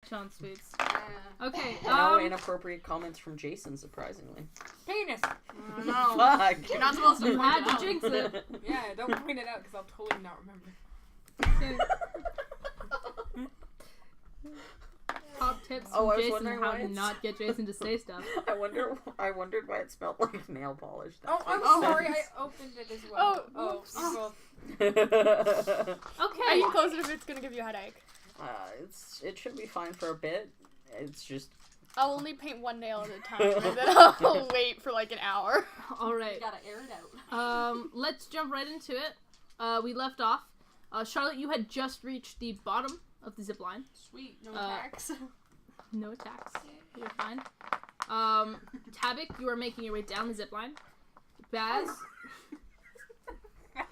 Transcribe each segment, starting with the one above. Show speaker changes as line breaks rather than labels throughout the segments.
John Sweets.
Yeah.
Okay.
No inappropriate comments from Jason, surprisingly.
Penis.
No.
Fuck.
You're not supposed to
You
point
had
it
to
out.
jinx it.
Yeah, don't point it out because I'll totally not remember.
Okay. Top tips from
I was
Jason
wondering
how
why
to
it's-
not get Jason to say stuff.
I wondered why it smelled like nail polish.
Oh, I'm
Oh.
sorry. I opened it as well.
Oops.
Well,
Okay.
Are you close if it's gonna give you a headache?
It should be fine for a bit. It's just
I'll only paint one nail at a time, and then I'll wait for like an hour.
All right.
You gotta air it out.
Let's jump right into it. We left off. Charlotte, you had just reached the bottom of the zip line.
Sweet, no
Uh,
attacks.
No attacks. You're fine. Tabik, you are making your way down the zip line. Baz,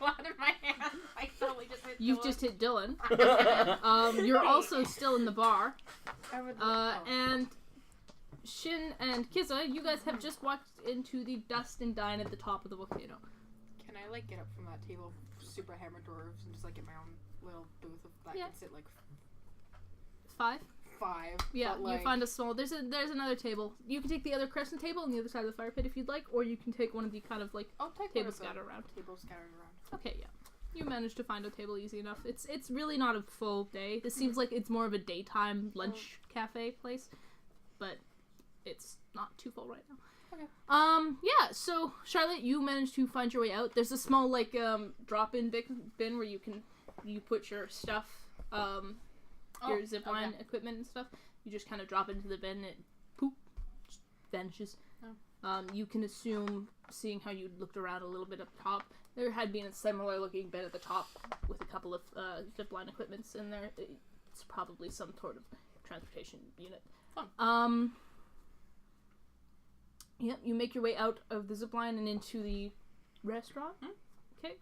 Out of my hand. I totally just hit
you've
Dylan.
just hit Dylan. You're also still in the bar.
I would.
And Shin and Ciza, you guys have just walked into the dust and dine at the top of the volcano.
Can I like get up from that table of super hammer dwarves and just like get my own little booth of that can sit like
5?
5?
Yeah,
but, like,
you find a small. There's another table. You can take the other crescent table on the other side of the fire pit if you'd like, or you can take one of the kind of like
I'll take
tables
one of the
scattered around.
Tables scattered around.
Okay, yeah. You managed to find a table easy enough. It's really not a full day. This seems like it's more of a daytime lunch cafe place, but it's not too full right now.
Okay.
Yeah, so Charlotte, you managed to find your way out. There's a small like drop-in bin where you put your stuff, your zipline equipment and stuff. You just kind of drop into the bin and it just vanishes.
Oh.
You can assume, seeing how you looked around a little bit up top, there had been a similar looking bin at the top with a couple of zipline equipments in there. It's probably some sort of transportation unit.
Fun.
Yeah, you make your way out of the zipline and into the restaurant. Okay.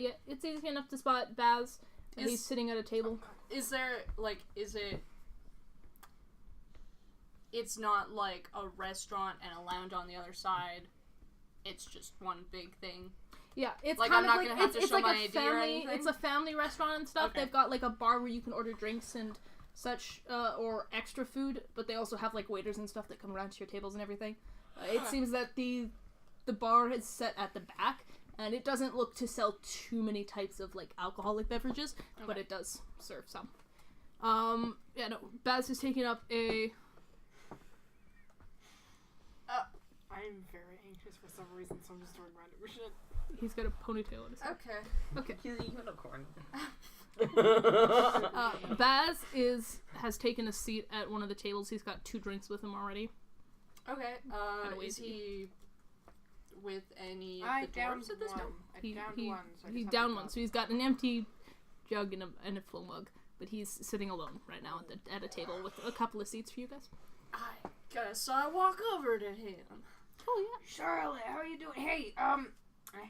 Yeah, it's easy enough to spot Baz. He's sitting at a table.
Is there, like, it's not like a restaurant and a lounge on the other side. It's just one big thing.
Yeah, it's
like,
kind
I'm
of
not
like
gonna have to
it's
show
like
my
a
ID or
family.
anything?
It's a family restaurant and stuff.
Okay.
They've got like a bar where you can order drinks and such, or extra food. But they also have like waiters and stuff that come around to your tables and everything. It seems that the bar is set at the back, and it doesn't look to sell too many types of like alcoholic beverages, but it does serve some. Yeah, no, Baz is taking up a.
I'm very anxious for some reason, so I'm just throwing random shit.
He's got a ponytail on his head.
Okay.
Okay.
He's a unicorn.
Baz has taken a seat at one of the tables. He's got 2 drinks with him already.
Okay.
Kinda
Is he with any of
I
the
downed
dwarves at this
one.
time?
I downed one. So I
He
just have
downed
to
one,
go.
so he's got an empty jug and a full mug. But he's sitting alone right now at a table with a couple of seats for you guys.
I guess I walk over to him.
Oh yeah.
Charlotte, how are you doing? Hey, I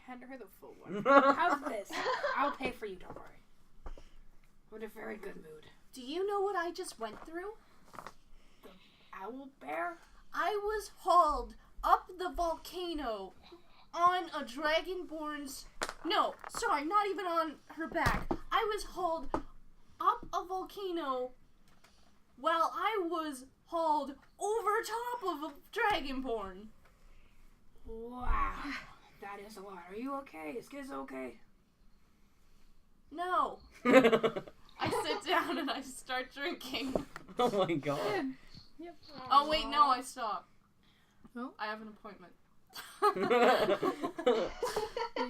handed her the full one. How's this? I'll pay for you, don't worry. I'm in a very good mood.
Do you know what I just went through?
Owl bear?
I was hauled up the volcano on a dragonborn's... No, sorry, not even on her back. I was hauled up a volcano while I was hauled over top of a dragonborn.
Wow. That is a lot. Are you okay? Is Giz okay?
No. I sit down and I start drinking.
Oh my god.
Yep.
Oh wait, no, I stop.
Oh.
I have an appointment.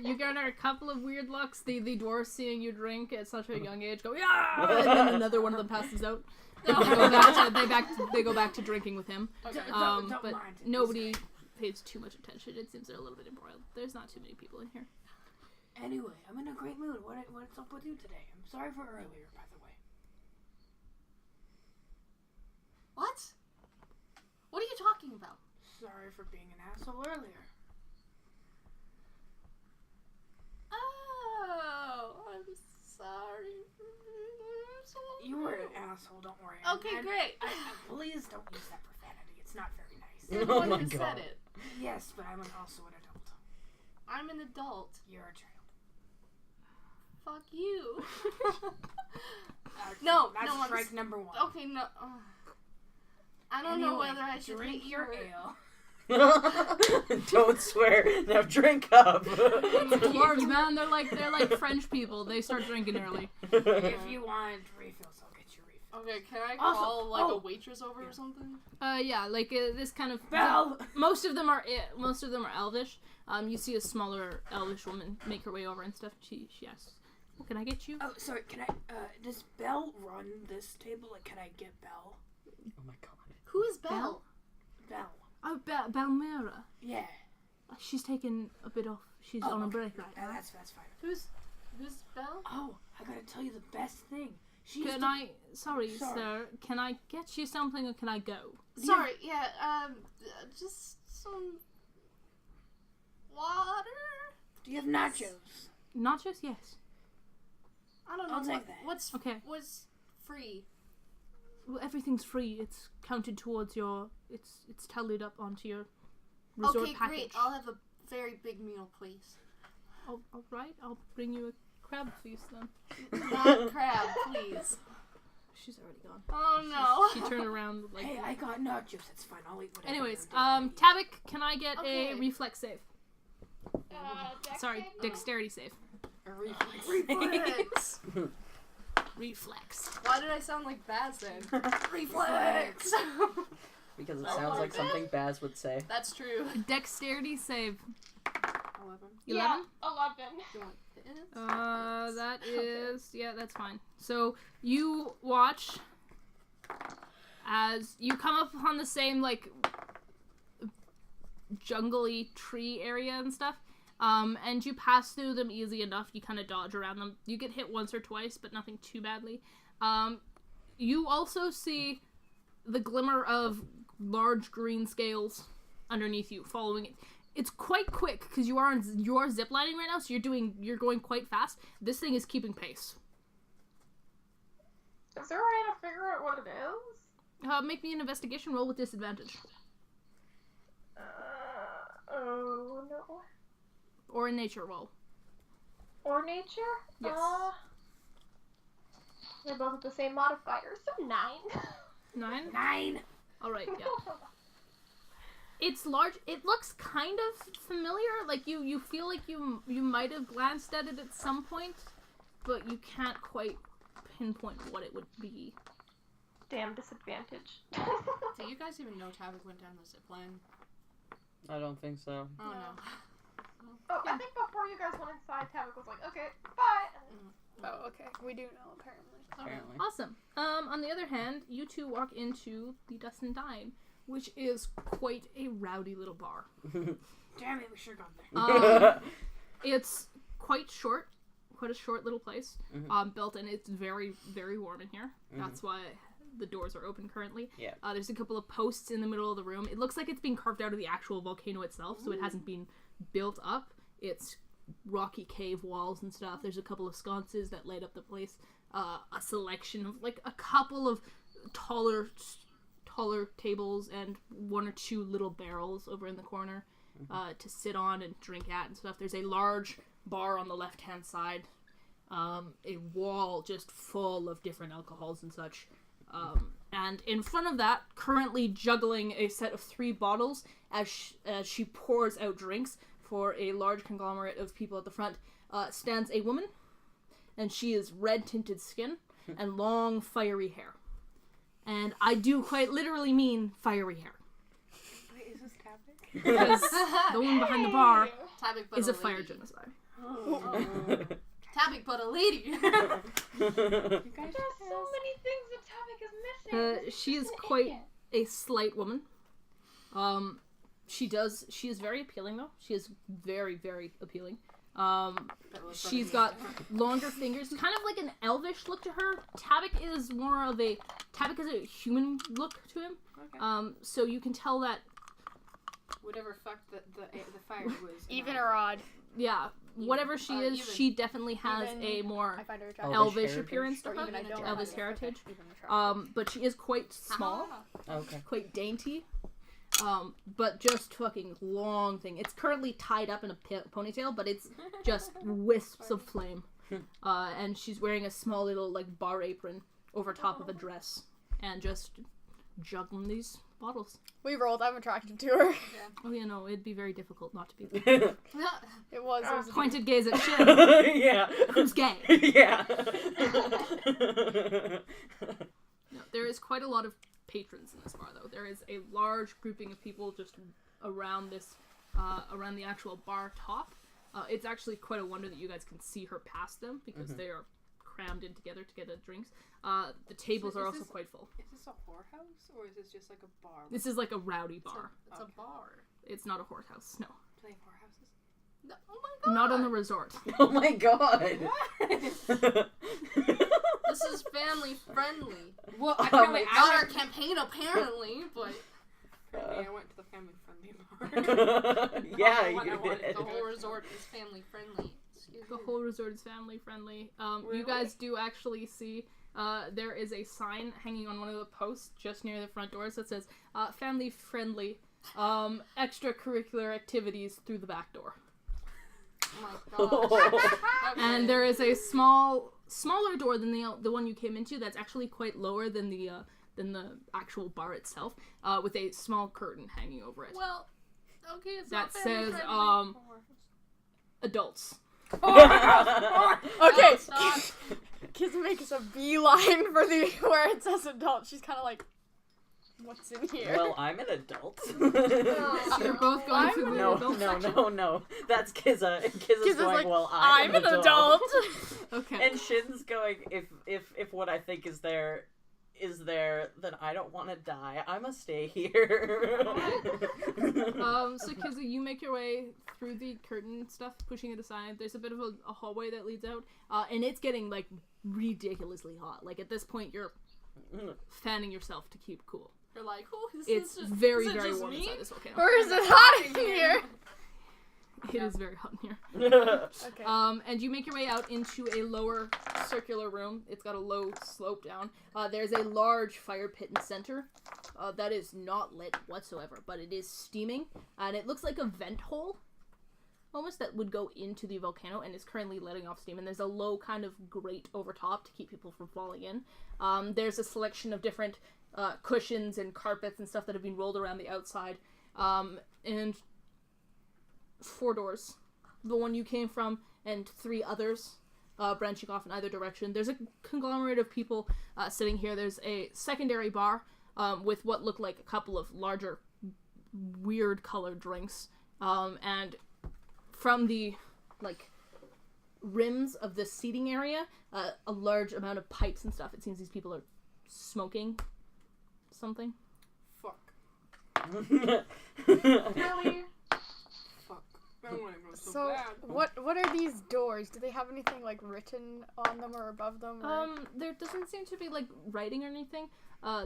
You garner a couple of weird looks. The dwarves seeing you drink at such a young age go, yeah, and then another one of them passes out. They go back to drinking with him.
Okay.
Don't
But
mind.
nobody pays too much attention. It seems they're a little bit embroiled. There's not too many people in here.
Anyway, I'm in a great mood. What's up with you today? I'm sorry for earlier, by the way.
What? What are you talking about?
Sorry for being an asshole earlier.
Oh, I'm sorry.
You were an asshole, don't worry.
Okay, great.
Please don't use that profanity. It's not very nice.
You're the
Oh
one
my
who
God.
said it.
Yes, but I'm also an adult.
I'm an adult.
You're a child.
Fuck you.
That's
no,
strike number one.
Okay, no. I don't know whether I should
drink
hit
your
you or-
ale.
Don't swear. Now drink up.
Dwarves, man, they're like French people. They start drinking early.
If you want refills, I'll get you refills.
Okay, can I
Also-
call like a waitress over or something?
Yeah, like this kind of
Belle!
most of them are elvish. You see a smaller elvish woman make her way over and stuff. She asks, "What can I get you?"
Oh, sorry, can I, does Belle run this table? Like, can I get Belle?
Oh my god.
Who is Belle?
Belle.
Oh, Balmera.
Yeah.
She's taken a bit off. She's on a break right now.
That's fine.
Who's Belle?
Oh, I gotta tell you the best thing.
Sorry, sir, can I get you something or can I go?
Sorry, just some water?
Do you have nachos?
Nachos? Yes.
I don't know
I'll take that.
what's
Okay.
free.
Well, everything's free. It's counted towards your... It's tallied up onto your resort
Okay,
package.
great. I'll have a very big meal, please.
Oh, all right. I'll bring you a crab feast then.
Not crab, please.
She's already gone.
Oh no.
She turned around like...
Hey, I got nachos. That's fine. I'll eat whatever.
Anyways,
you're doing.
Tabik, can I get
Okay.
a reflex save?
Dex
Sorry,
save?
dexterity save.
A reflex.
Reflex.
Reflex.
Why did I sound like Baz then?
Reflex.
Because it sounds like something Baz would say.
That's true.
Dexterity save.
11.
11?
Yeah, 11.
Do you want this?
That is... Yeah, that's fine. So, you watch as you come up upon the same, like, jungly tree area and stuff. And you pass through them easy enough. You kind of dodge around them. You get hit once or twice, but nothing too badly. You also see the glimmer of large green scales underneath you, following it. It's quite quick because you are ziplining right now, so you're going quite fast. This thing is keeping pace.
Is there a way to figure out what it is?
Make me an investigation roll with disadvantage,
Oh no.
or a nature roll.
Or nature?
Yes.
They're both the same modifier, so 9.
9.
9.
All right. Yeah. It's large. It looks kind of familiar. Like you feel like you might have glanced at it at some point, but you can't quite pinpoint what it would be.
Damn disadvantage.
Do you guys even know Tabik went down the zip line?
I don't think so.
Oh no.
Oh, I think before you guys went inside, Tabik was like, okay, bye.
Oh, okay. We do know apparently.
Apparently.
Awesome. On the other hand, you two walk into the Dust and Dine, which is quite a rowdy little bar.
Damn it, we should have gone there.
It's quite a short little place.
Mhm.
Built, and it's very, very warm in here. That's why the doors are open currently.
Yeah.
There's a couple of posts in the middle of the room. It looks like it's being carved out of the actual volcano itself, so it hasn't been built up. It's rocky cave walls and stuff. There's a couple of sconces that light up the place. A selection of, like, a couple of taller tables and one or two little barrels over in the corner to sit on and drink at and stuff. There's a large bar on the left-hand side. A wall just full of different alcohols and such. And in front of that, currently juggling a set of 3 bottles as she pours out drinks for a large conglomerate of people at the front, stands a woman. And she is red-tinted skin and long, fiery hair. And I do quite literally mean fiery hair.
Wait, is this Tabik?
Because the woman behind the bar
Tabik but
is a
lady.
fire genocide.
Tabik but a lady.
You guys
There's so many things that Tabik is missing.
She is quite a slight woman. She is very appealing though. She is very, very appealing. She's got longer fingers, kind of like an elvish look to her. Tabik has a human look to him.
Okay.
So you can tell that,
Whatever fucked the fire was.
Even or odd.
yeah, whatever she is,
even.
she definitely has
Even.
a more
I find her attractive.
Elvish
elvish
heritage?
appearance to
Or
her.
even I don't.
Elvish
Okay.
heritage.
Even attractive.
But she is quite small,
Okay.
quite dainty. But just fucking long thing. It's currently tied up in a ponytail, but it's just wisps of flame. and she's wearing a small little like bar apron over top of a dress, and just juggling these bottles.
We rolled. I'm attracted to her.
Oh yeah, no, it'd be very difficult not to be.
It was a
Pointed gaze at Shin.
Yeah.
Who's gay?
Yeah.
No, there is quite a lot of patrons in this bar, though. There is a large grouping of people just around this, around the actual bar top. It's actually quite a wonder that you guys can see her past them, because they are crammed in together to get drinks. The tables are also quite full.
Is this a whorehouse, or is this just like a bar?
This is like a rowdy bar.
It's a bar.
It's not a whorehouse, no.
Do they have whorehouses?
No, oh my god.
Not on the resort.
Oh my god.
This is family friendly.
Well, I
Oh
probably
my
Not our campaign apparently, but
I went to the family friendly bar.
Yeah,
I
you
wanted
did.
the whole resort is family friendly. Excuse
The
me.
whole resort is family friendly.
Really?
You guys do actually see there is a sign hanging on one of the posts just near the front doors that says family friendly extracurricular activities through the back door.
Oh my gosh. Okay.
And there is a smaller door than the one you came into that's actually quite lower than the actual bar itself, with a small curtain hanging over it.
Well, okay, it's
That
not family
says
friendly.
adults.
Okay.
Stop.
Kiz makes a beeline for the where it says adult. She's kind of like, what's in here?
Well, I'm an adult.
You're both going through the
No,
adult
no,
section?
no. That's Kiza. Kiza's
Kiz is
going,
like,
well,
I'm an adult.
Okay.
And Shin's going, if what I think is there, then I don't want to die. I must stay here.
So Kizu, you make your way through the curtain stuff, pushing it aside. There's a bit of a hallway that leads out, and it's getting like ridiculously hot. Like at this point, you're fanning yourself to keep cool.
You're like, oh,
It's
is
very,
it
very
just
warm
me?
inside this volcano.
Or is it hot in here?
It is very hot in here.
Okay.
And you make your way out into a lower circular room. It's got a low slope down. There's a large fire pit in the center that is not lit whatsoever, but it is steaming, and it looks like a vent hole, almost, that would go into the volcano and is currently letting off steam. And there's a low kind of grate over top to keep people from falling in. There's a selection of different cushions and carpets and stuff that have been rolled around the outside, and 4 doors. The one you came from and 3 others branching off in either direction. There's a conglomerate of people sitting here. There's a secondary bar with what look like a couple of larger, weird colored drinks. And from the, like, rims of the seating area, a large amount of pipes and stuff. It seems these people are smoking something.
Fuck.
Really?
Fuck. I don't want to go so,
So,
bad.
what are these doors? Do they have anything like written on them or above them? Or...
There doesn't seem to be like writing or anything.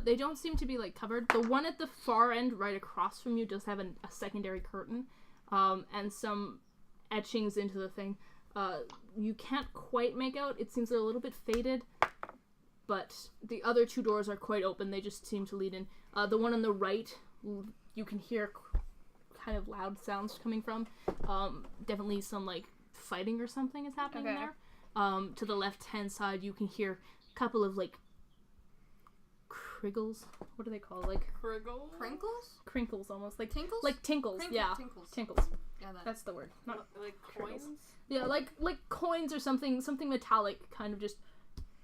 They don't seem to be like covered. The one at the far end, right across from you, does have a secondary curtain, and some etchings into the thing. You can't quite make out. It seems they're a little bit faded, but the other 2 doors are quite open. They just seem to lead in. The one on the right, you can hear kind of loud sounds coming from. Definitely some like fighting or something is happening
Okay.
there. To the left-hand side, you can hear a couple of like criggles. What are they called? Like
Criggle?
Crinkles?
crinkles, almost like
Tinkles?
tinkles.
Crinkles,
Yeah,
tinkles.
tinkles.
Yeah,
That's the word. Not
Like coins?
yeah, like coins or something metallic, kind of just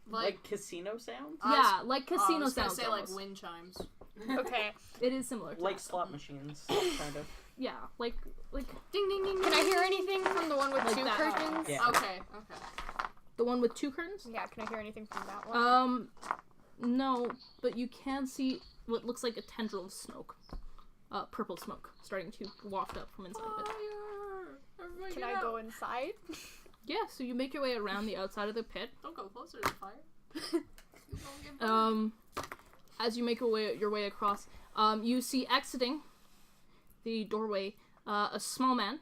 like casino sounds?
yeah, like
I
casino
was gonna
sounds.
say
Almost.
like wind chimes.
Okay.
It is similar. To
Like
that.
slot machines, kind of.
Yeah, like
Ding ding ding.
Can I hear anything from the one with
Like
2
that.
curtains?
Yeah.
Okay.
the one with 2 curtains.
Yeah, can I hear anything from that one?
No, but you can see what looks like a tendril of smoke. Purple smoke starting to waft up from inside of it.
Everybody
Can
get
I
out.
go inside?
Yeah, so you make your way around the outside of the pit.
Don't go closer to the fire. You don't get burned.
As you make your way across, you see exiting the doorway a small man.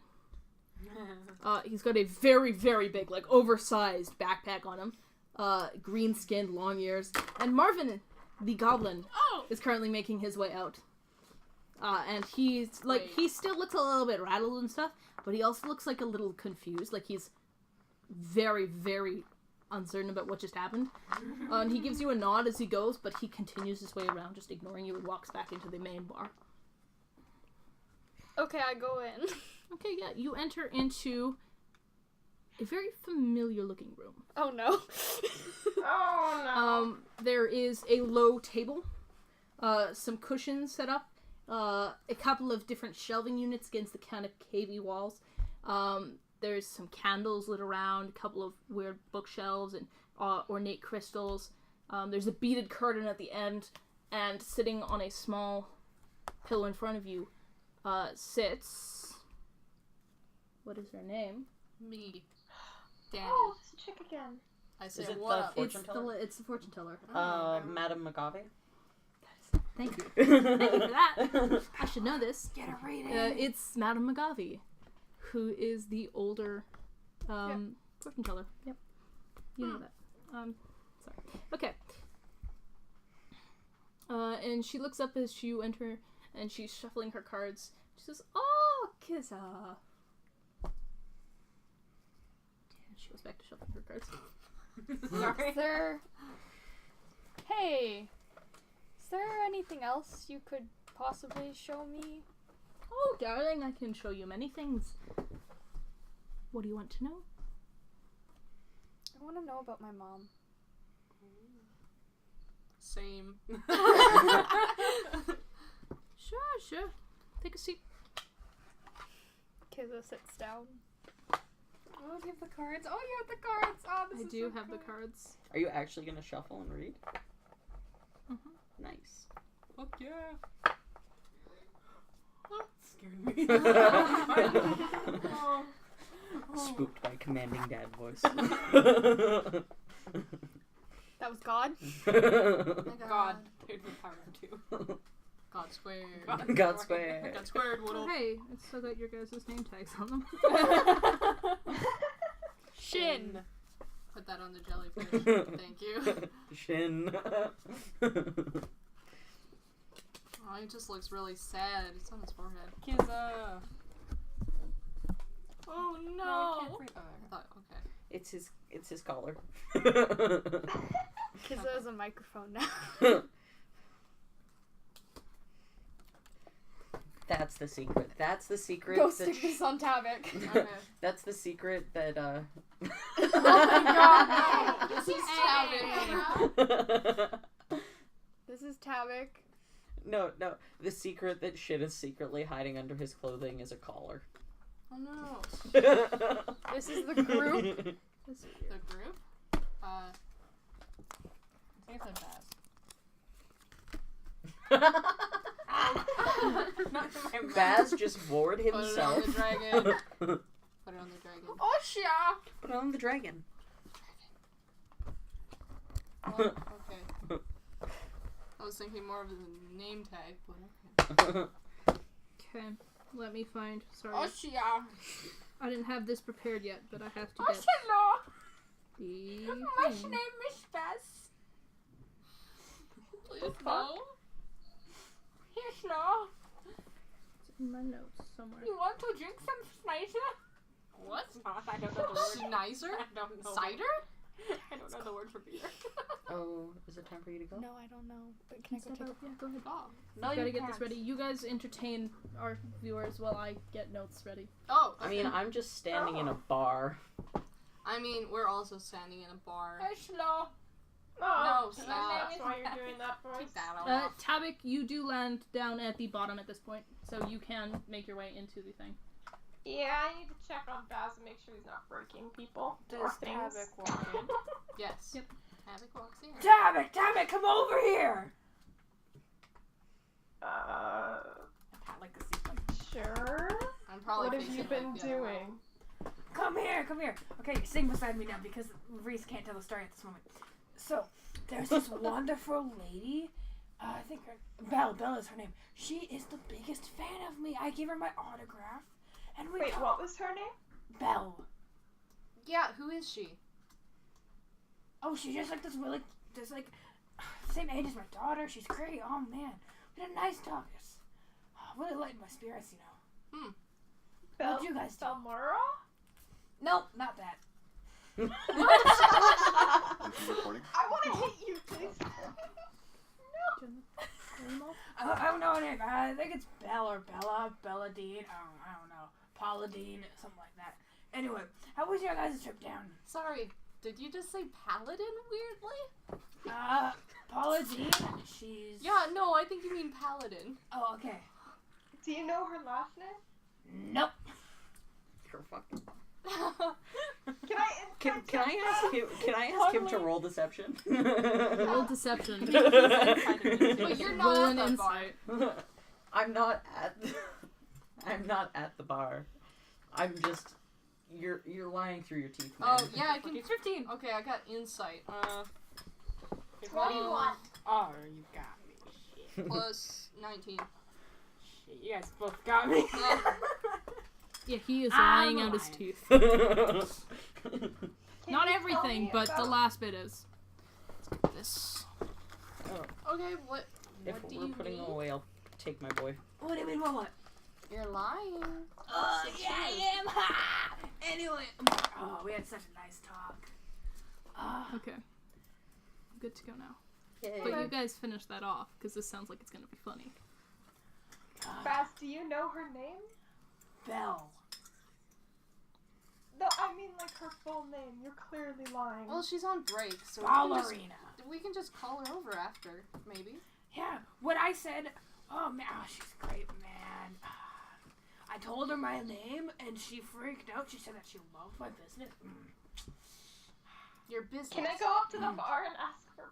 He's got a very, very big, like, oversized backpack on him. Green-skinned, long ears. And Marvin, the goblin,
Oh!
is currently making his way out. And he's, like,
Wait.
he still looks a little bit rattled and stuff, but he also looks, like, a little confused. Like, he's very, very uncertain about what just happened. And he gives you a nod as he goes, but he continues his way around, just ignoring you, and walks back into the main bar.
Okay, I go in.
Okay, yeah, you enter into a very familiar-looking room.
Oh no.
Oh no.
There is a low table, some cushions set up, a couple of different shelving units against the kind of cavey walls. There's some candles lit around, a couple of weird bookshelves and ornate crystals. There's a beaded curtain at the end, and sitting on a small pillow in front of you sits... What is her name?
Me. Danny.
Oh, it's a chick again.
I
Is
said,
it
what
the
up?
fortune teller?
It's the fortune teller.
Madame Magave?
Thank you. Thank you for that. I should know this.
Get a reading.
It's Madame Magave, who is the older fortune teller. Yep. You know that. Sorry. Okay. And she looks up as you enter, and she's shuffling her cards. She says, "Oh, Ciza." And she goes back to shuffling her cards.
Sorry.
Is there... Hey, is there anything else you could possibly show me?
Oh, darling, I can show you many things. What do you want to know?
I want to know about my mom.
Same.
Sure. Take a seat.
Kiza sits down.
Oh, you have the cards. Oh, you have the cards. Oh, this
I
is
do
so
have the
good.
cards.
Are you actually gonna shuffle and read?
Mhm.
Nice.
Fuck yeah. Scared me. Oh.
Spooked by commanding dad voice.
That was God?
God. Paid with power too. God squared.
God squared.
God squared,
Oh,
Woodle.
hey, it's still got your guys' name tags on them.
Shin.
Put that on the jellyfish. Thank you.
Shin.
Oh, he just looks really sad. It's on his forehead. Kiza.
Oh
I
no.
can't breathe. Oh, I thought, okay.
It's his collar.
Kiza has a microphone now.
That's the secret. That's the secret.
Go
that
stick this on Tabik.
Okay.
That's the secret that
Oh my god, no.
This is Tabik.
This is Tabik.
No. The secret that shit is secretly hiding under his clothing is a collar.
Oh no.
This is the group.
The group? I think it's a Not my mouth.
Baz just bored
Put it on
himself.
the dragon. Put it on the dragon.
Oh yeah.
Put on the dragon.
Oh, okay. I was thinking more of the name tag, but okay.
Okay, let me find. Sorry,
Oh yeah.
I didn't have this prepared yet, but I have to
Oh
get
hello.
the
My
thing.
name is Baz.
Please no.
Yes, no.
It's in my notes somewhere.
You want to drink some Snyder?
What?
I don't know the word.
Schneiser?
I don't know.
Cider?
I don't know the word for beer.
Oh, is it time for you to go?
No, I don't know. But can I go take a
Yeah, go ahead.
Oh.
No,
Gotta
you
get
can't.
this ready. You guys entertain our viewers while I get notes ready.
Oh,
I mean, I'm just standing in a bar.
I mean, we're also standing in a bar.
slow.
Oh,
No, stop.
That's why you're doing that voice.
Keep that all off.
Tabik, you do land down at the bottom at this point, so you can make your way into the thing.
Yeah, I need to check on Baz and make sure he's not breaking people or
Does
things.
Tabik walk in?
Yes.
Yep.
Tabik walks in.
Tabik, come over here.
Like this is like,
Sure.
I'm probably
What have
facing
you
like
been
the other way.
doing?
Come here. Okay, sing beside me now because Reese can't tell the story at this moment. So, there's this wonderful lady. I think Belle is her name. She is the biggest fan of me. I gave her my autograph. And we
Wait,
talk-
what was her name?
Belle.
Yeah, who is she?
Oh, she's just like this really, same age as my daughter. She's great. Oh, man. We had a nice talk. It's really lightened my spirits, you know. What'd you guys do?
Belmora?
Nope, not that.
Is he recording?
I want to hit you, please.
I don't know her name. I think it's Belle or Bella, Belladine. I don't know. Pauladine, something like that. Anyway, how was your guys' trip down?
Sorry, did you just say paladin weirdly?
Pauladine, she's...
Yeah, no, I think you mean paladin.
Oh, okay.
Do you know her last name?
Nope.
You're fucking.
Can I
Can I ask him? Can I ask him to roll deception?
Roll deception.
But you're not
Roll
at
an
that bar.
insight.
I'm not at. I'm not at the bar. I'm just. You're lying through your teeth, man.
Oh, yeah, I can...
15.
Okay, I got insight.
21.
Oh, you got me. Shit.
Plus 19.
Shit, you guys both got me.
Yeah, he is
I'm
lying out his
lying.
teeth.
Can
Not
you tell
everything,
me
but the
about-
last bit is. Let's get this.
Okay, what
If
do
we're
you
putting
mean?
him away, I'll take my boy.
What do you mean, what?
You're lying.
Yeah, I am. Ha! Anyway. Oh, we had such a nice talk.
Okay. I'm good to go now.
Yay.
But you guys finish that off, because this sounds like it's gonna be funny.
Baz, do you know her name?
Belle.
No, I mean like her full name. You're clearly lying.
Well, she's on break, so
Ballerina.
we can just call her over after, maybe.
Yeah, what I said, oh man, she's great, man. I told her my name, and she freaked out. She said that she loved my business.
Your business.
Can I go up to the bar and ask for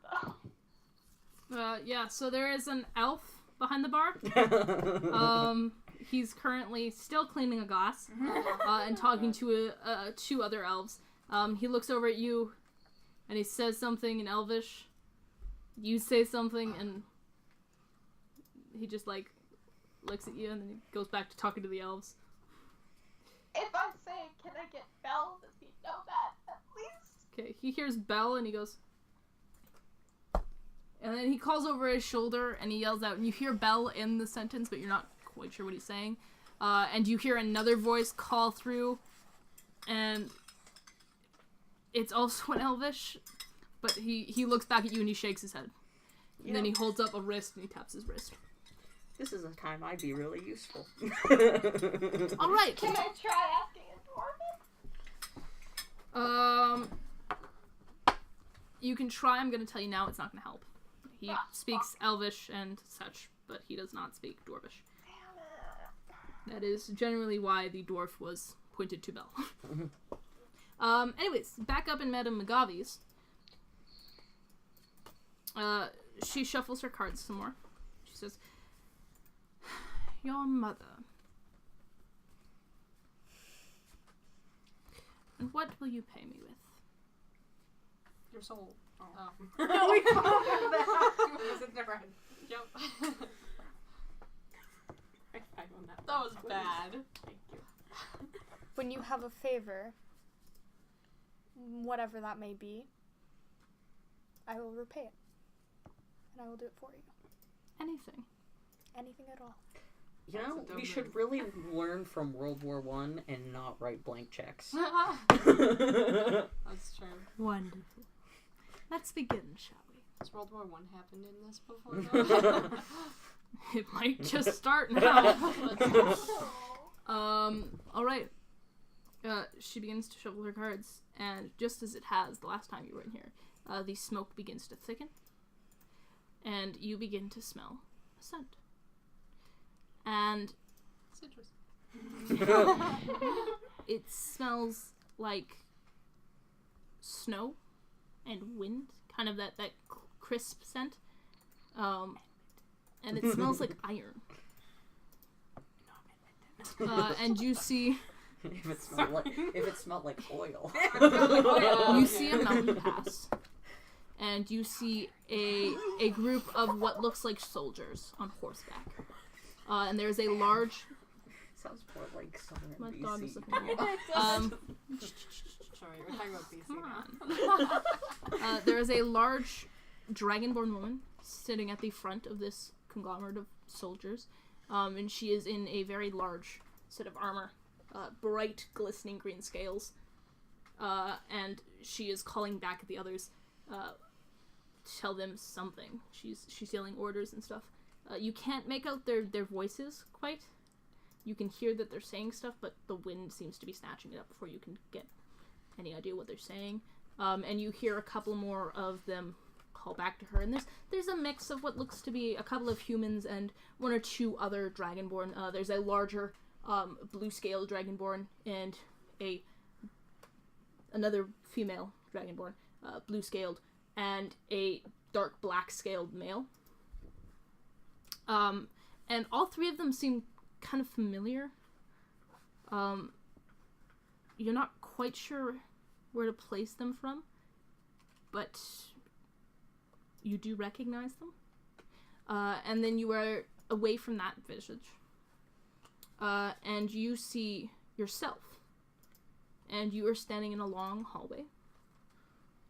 Belle?
Yeah, so there is an elf behind the bar. He's currently still cleaning a glass and talking to two other elves. He looks over at you and he says something in Elvish. You say something and he just like looks at you and then he goes back to talking to the elves.
If I say, can I get Belle? Does he know that at least?
Okay, he hears Belle and he goes. And then he calls over his shoulder and he yells out, and you hear Belle in the sentence, but you're not quite sure what he's saying. And you hear another voice call through, and it's also in Elvish, but he looks back at you and he shakes his head. And then he holds up a wrist and he taps his wrist.
This is a time I'd be really useful.
Alright.
Can I try asking in Dwarven?
You can try. I'm going to tell you now it's not going to help. He speaks Elvish and such, but he does not speak Dwarvish. That is generally why the dwarf was pointed to Belle. Anyways, back up in Madame Magavi's. She shuffles her cards some more. She says, your mother. And what will you pay me with?
Your soul. Oh.
We both know that. It was a different.
Yep.
That
That was bad.
Thank you.
When you have a favor, whatever that may be, I will repay it. And I will do it for you.
Anything.
Anything at all.
You know,
That's a dumb
we should
move.
really learn from World War I and not write blank checks.
That's true.
Wonderful. Let's begin, shall we?
Has World War I happened in this before? Though?
It might just start now.
Oh.
Alright. She begins to shuffle her cards, and just as it has the last time you were in here, the smoke begins to thicken, and you begin to smell a scent. And
Citrus.
it smells like snow and wind, kind of that crisp scent. And it smells like iron. And you see
if it smelled like oil.
you see a mountain pass, and you see a group of what looks like soldiers on horseback. And there's a large.
Sounds more like somewhere
My
in
dog is
BC.
looking at me.
Sorry, we're talking about BC
Come
now.
on. There is a large dragonborn woman sitting at the front of this conglomerate of soldiers, and she is in a very large set of armor, bright, glistening green scales. and she is calling back at the others to tell them something. She's yelling orders and stuff. You can't make out their voices quite. You can hear that they're saying stuff, but the wind seems to be snatching it up before you can get any idea what they're saying. And you hear a couple more of them call back to her, and there's a mix of what looks to be a couple of humans and one or two other dragonborn. There's a larger blue-scaled dragonborn and another female dragonborn, blue-scaled, and a dark black-scaled male. And all three of them seem kind of familiar. You're not quite sure where to place them from, but you do recognize them. And then you are away from that visage. And you see yourself. And you are standing in a long hallway.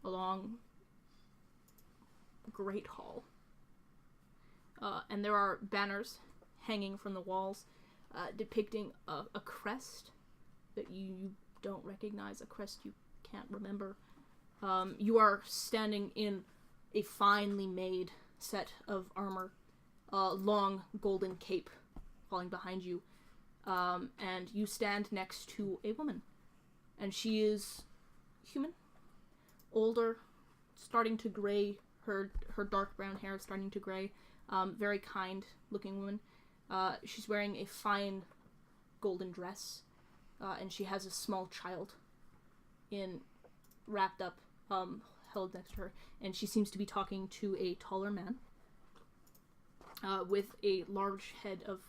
A long, great hall. And there are banners hanging from the walls depicting a crest that you don't recognize, a crest you can't remember. You are standing in a finely made set of armor, long golden cape falling behind you, and you stand next to a woman. And she is human, older, starting to gray, her dark brown hair is starting to gray. Very kind looking woman. She's wearing a fine golden dress, and she has a small child wrapped up, held next to her, and she seems to be talking to a taller man, with a large head of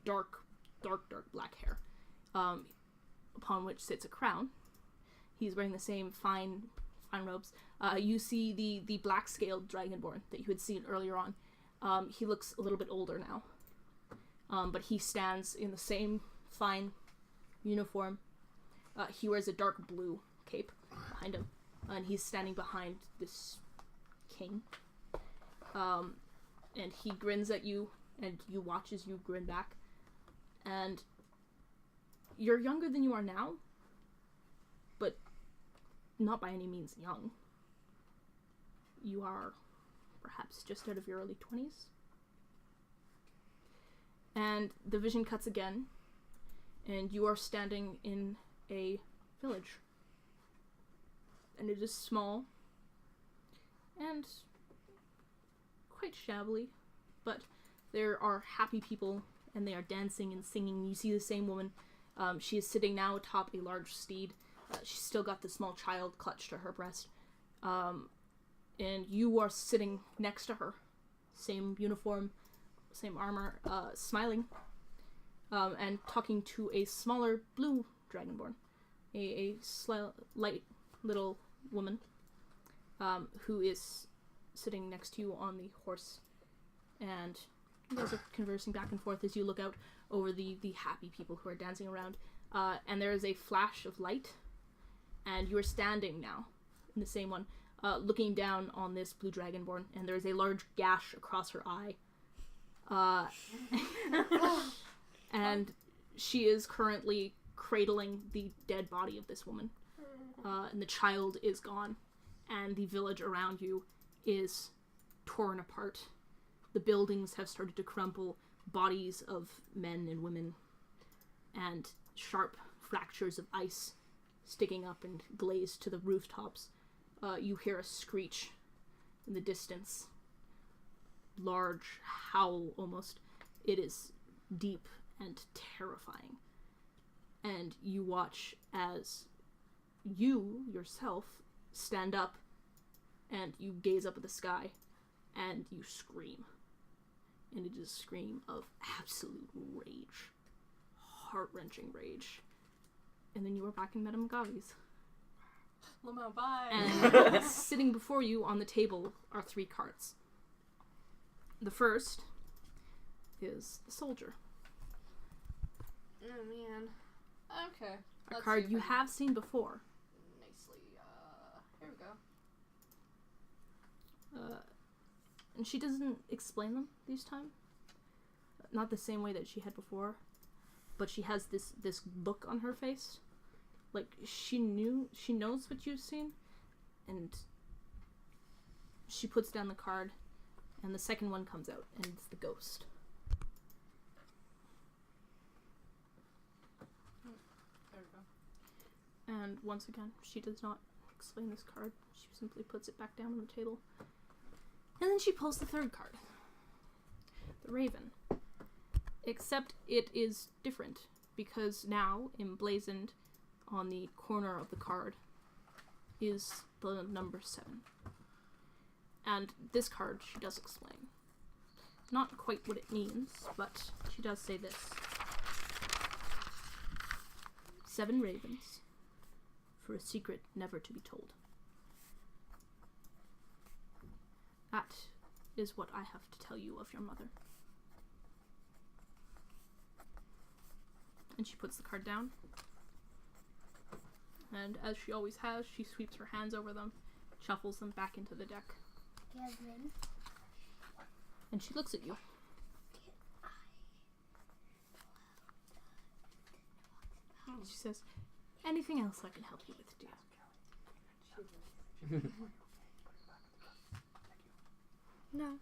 dark black hair, upon which sits a crown. He's wearing the same fine robes. You see the black-scaled dragonborn that you had seen earlier on. He looks a little bit older now. But he stands in the same fine uniform. He wears a dark blue cape behind him. And he's standing behind this king. And he grins at you, and you watch as you grin back. And you're younger than you are now, but not by any means young. You are perhaps just out of your early 20s. And the vision cuts again, and you are standing in a village. And it is small, and quite shabbily, but there are happy people, and they are dancing and singing. You see the same woman. She is sitting now atop a large steed. She's still got the small child clutched to her breast. And you are sitting next to her. Same uniform, same armor, smiling, and talking to a smaller blue dragonborn. A light little woman, who is sitting next to you on the horse. And you guys are conversing back and forth as you look out over the happy people who are dancing around. And there is a flash of light, and you are standing now in the same one, looking down on this blue dragonborn, and there is a large gash across her eye. And she is currently cradling the dead body of this woman. And the child is gone, and the village around you is torn apart. The buildings have started to crumble, bodies of men and women, and sharp fractures of ice sticking up and glazed to the rooftops. You hear a screech in the distance. Large howl, almost. It is deep and terrifying. And you watch as you, yourself, stand up, and you gaze up at the sky, and you scream. And it is a scream of absolute rage. Heart-wrenching rage. And then you are back in Madame Gavi's.
Lamo, bye.
And sitting before you on the table are 3 cards. The first is the soldier.
Oh, man. Okay.
A
Let's
card
see if
you
I
have seen before.
nicely. Here we go.
And she doesn't explain them this time. Not the same way that she had before. But she has this look on her face like, she knows what you've seen, and she puts down the card, and the second one comes out, and it's the ghost.
There we go.
And once again, she does not explain this card. She simply puts it back down on the table. And then she pulls the third card. The Raven. Except it is different, because now, emblazoned on the corner of the card, is the number 7. And this card she does explain. Not quite what it means, but she does say this. 7 ravens, for a secret never to be told. That is what I have to tell you of your mother. And she puts the card down. And as she always has, she sweeps her hands over them, shuffles them back into the deck.
Kevin.
And she looks at you. She says, anything else I can help you with, dear?
No.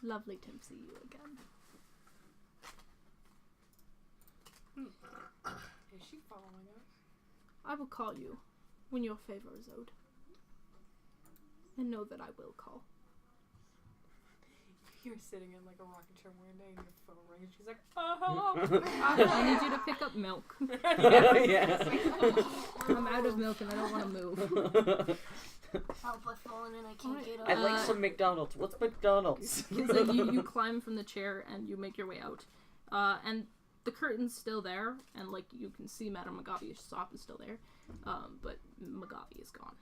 Lovely to see you again.
Is she following us?
I will call you when your favor is owed. And know that I will call.
You're sitting in like a rocking chair one day and your phone rings. She's like, oh, hello.
I need you to pick up milk.
Yeah.
I'm out of milk and I don't want to move.
Oh, but falling in, I can't get up.
I'd like some McDonald's. What's McDonald's?
So you climb from the chair and you make your way out. And the curtain's still there, and like you can see Madame Magavi's shop is still there. But Magavi is gone.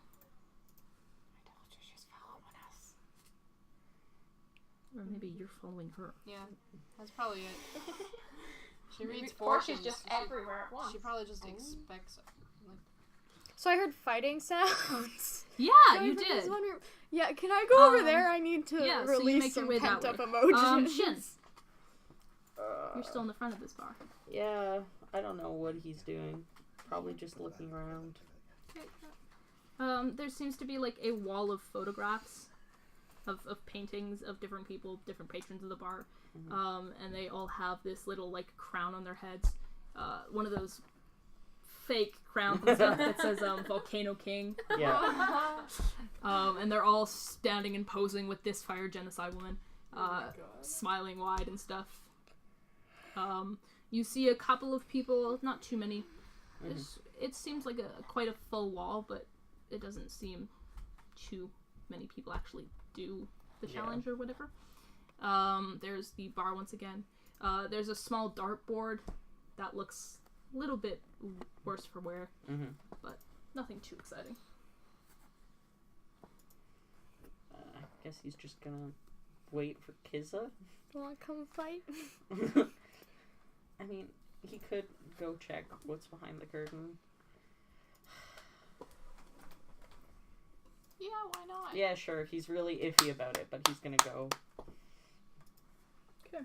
I told you she's following us.
Or maybe you're following her.
Yeah, that's probably it. She reads
Or she's
fortunes.
just everywhere at once.
She probably just expects.
So I heard fighting sounds.
Yeah,
So
you
I was
did.
wondering- yeah, can I go over there? I need to
yeah, so you
release
make your
some
way that
pent up
way.
emotions.
Shin. You're still in the front of this bar.
Yeah, I don't know what he's doing. Probably just looking around.
There seems to be like a wall of photographs of paintings of different people, different patrons of the bar. And they all have this little like crown on their heads. One of those fake crowns and stuff that says Volcano King.
Yeah.
And they're all standing and posing with this fire genocide woman, smiling wide and stuff. You see a couple of people, not too many. It seems like quite a full wall, but it doesn't seem too many people actually do the challenge or whatever. There's the bar once again. There's a small dartboard that looks a little bit worse for wear, but nothing too exciting.
I guess he's just gonna wait for Ciza.
Wanna come fight?
I mean, he could go check what's behind the curtain.
Yeah, why not?
Yeah, sure. He's really iffy about it, but he's gonna go.
Okay,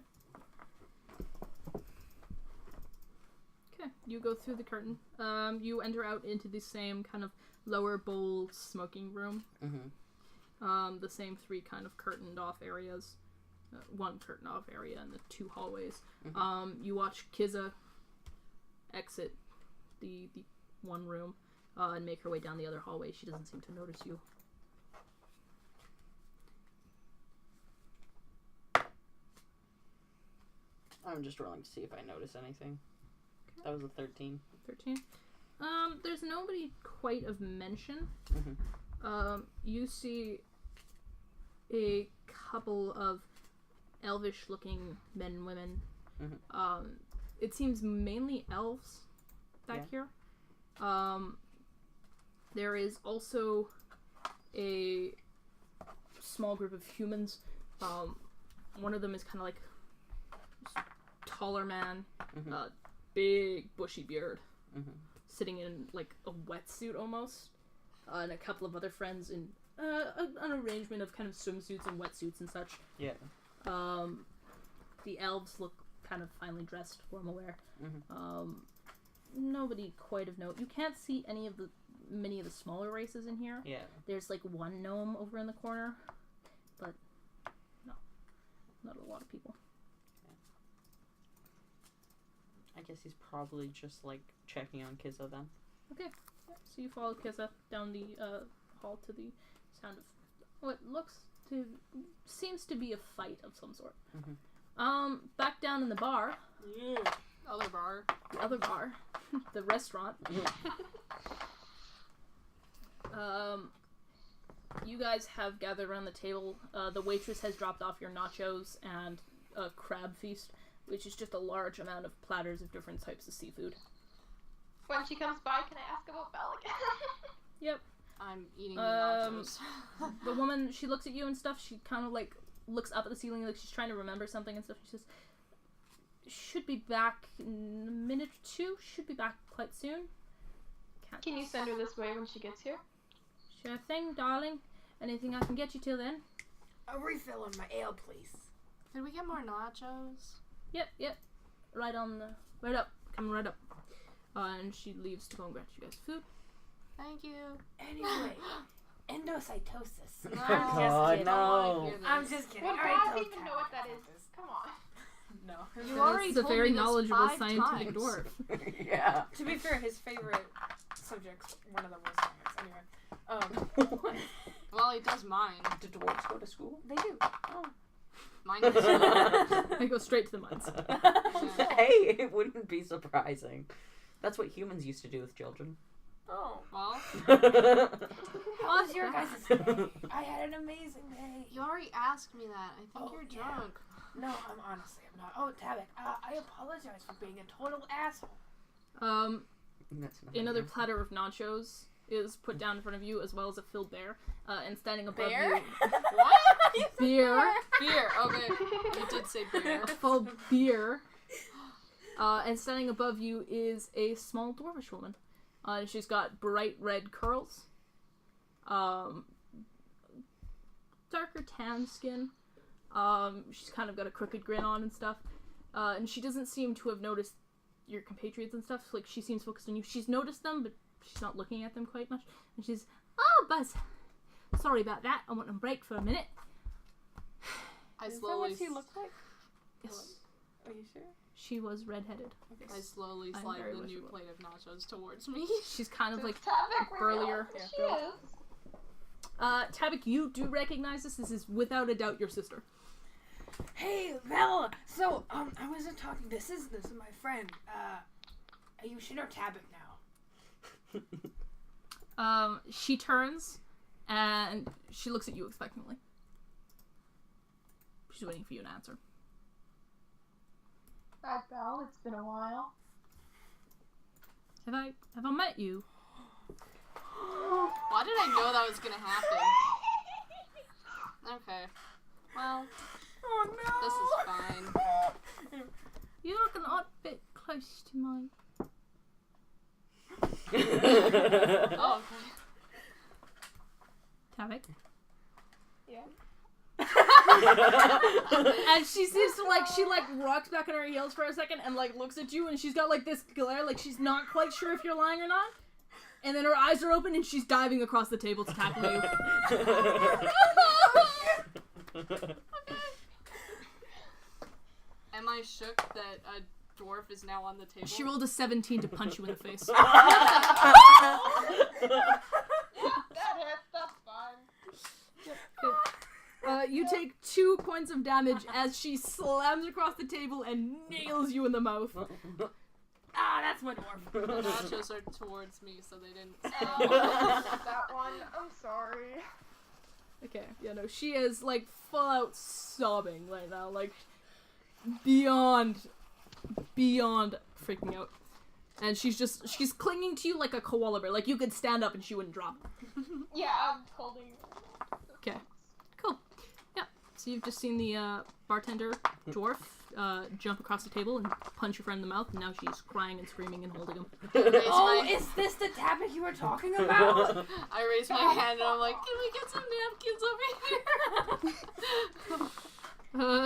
you go through the curtain. You enter out into the same kind of lower bowl smoking room. The same 3 kind of curtained off areas. 1 curtained off area and the 2 hallways. You watch Ciza exit the one room and make her way down the other hallway. She doesn't seem to notice you.
I'm just rolling to see if I notice anything. That was a 13.
13. There's nobody quite of mention. You see a couple of elvish-looking men and women. It seems mainly elves back here. There is also a small group of humans. One of them is kind of like taller man, big bushy beard, sitting in like a wetsuit almost, and a couple of other friends in an arrangement of kind of swimsuits and wetsuits and such.
Yeah.
The elves look kind of finely dressed, formal wear. nobody quite of note. You can't see many of the smaller races in here.
Yeah.
There's like one gnome over in the corner, but no, not a lot of people.
I guess he's probably just like checking on Ciza then.
Okay, yeah, so you follow Ciza down the hall to the sound of what seems to be a fight of some sort.
Mm-hmm.
Back down in the bar.
Other bar.
The other bar, the restaurant. You guys have gathered around the table. The waitress has dropped off your nachos and a crab feast, which is just a large amount of platters of different types of seafood.
When she comes by, can I ask about Belle again?
Yep.
I'm eating the nachos.
The woman, she looks at you and stuff. She kind of like looks up at the ceiling like she's trying to remember something and stuff. She says, "Should be back in a minute or two. Should be back quite soon."
Can you send her this way when she gets here?
Sure thing, darling. Anything I can get you till then?
A refill on my ale, please.
Did we get more nachos?
Yep. Right up. Coming right up. And she leaves to go and grab you guys food.
Thank you.
Anyway, endocytosis.
Oh, no.
I'm just kidding.
Would
All right,
Bob
don't
even
tell
know what
me
that
about
is? Come on.
No.
You already
He's a
told
very
me this
knowledgeable
5
scientific
times.
dwarf.
Yeah.
To be fair, his favorite subjects, one of them was science. Anyway,
Well, he does mine.
Do dwarves go to school?
they do.
Mine does.
I go straight to the mines.
Hey, it wouldn't be surprising. That's what humans used to do with children.
Oh.
Well,
How was your guys' day? I had an amazing day.
You already asked me that. I think
Oh,
you're
yeah.
drunk.
No, I'm not. Oh, Tabik, I apologize for being a total asshole.
That's not
Another
nice.
platter of nachos is put down in front of you, as well as a filled bear. And standing above
Bear?
you,
what?
beer,
Beer. Okay, you did say beer.
full beer. And standing above you is a small dwarvish woman. And she's got bright red curls, darker tan skin. She's kind of got a crooked grin on and stuff. And she doesn't seem to have noticed your compatriots and stuff. Like, she seems focused on you. She's noticed them, but she's not looking at them quite much. And she's, "Oh, Buzz, sorry about that. I went on break for a minute."
I
Is that
slowly,
what she looked like?
Yes,
Are you sure?
she was redheaded.
I slowly
I'm
slide
very
the
much
new
aware.
plate of nachos towards me.
She's kind of like
Tabik
burlier.
Yeah. She
girl.
is.
Tabik, you do recognize this. This is without a doubt your sister.
Hey, Bella. So, I wasn't talking. This is my friend. You should know Tabik now.
She turns and she looks at you expectantly. She's waiting for you to answer.
Hi, Belle. It's been a while.
Have I met you?
Why did I know that was gonna happen? Okay. Well,
Oh no.
this is fine.
You look an odd bit close to mine.
Oh, okay.
Tabik.
Yeah.
And she seems to she rocks back on her heels for a second and looks at you, and she's got this glare, she's not quite sure if you're lying or not. And then her eyes are open and she's diving across the table to tackle you.
Am I shook that a dwarf is now on the table?
She rolled a 17 to punch you in the face.
That hits. That's fine.
You take 2 points of damage as she slams across the table and nails you in the mouth.
Ah, that's my dwarf.
The nachos are towards me, so they didn't.
That one. I'm sorry.
Okay, yeah, no, she is full out sobbing right now, beyond freaking out. And she's clinging to you like a koala bear. You could stand up and she wouldn't drop.
Yeah, I'm holding.
Okay, cool. Yeah, so you've just seen the bartender dwarf jump across the table and punch your friend in the mouth, and now she's crying and screaming and holding him.
Oh, is this the Tabik you were talking about?
I raise my hand and I'm like, can we get some napkins over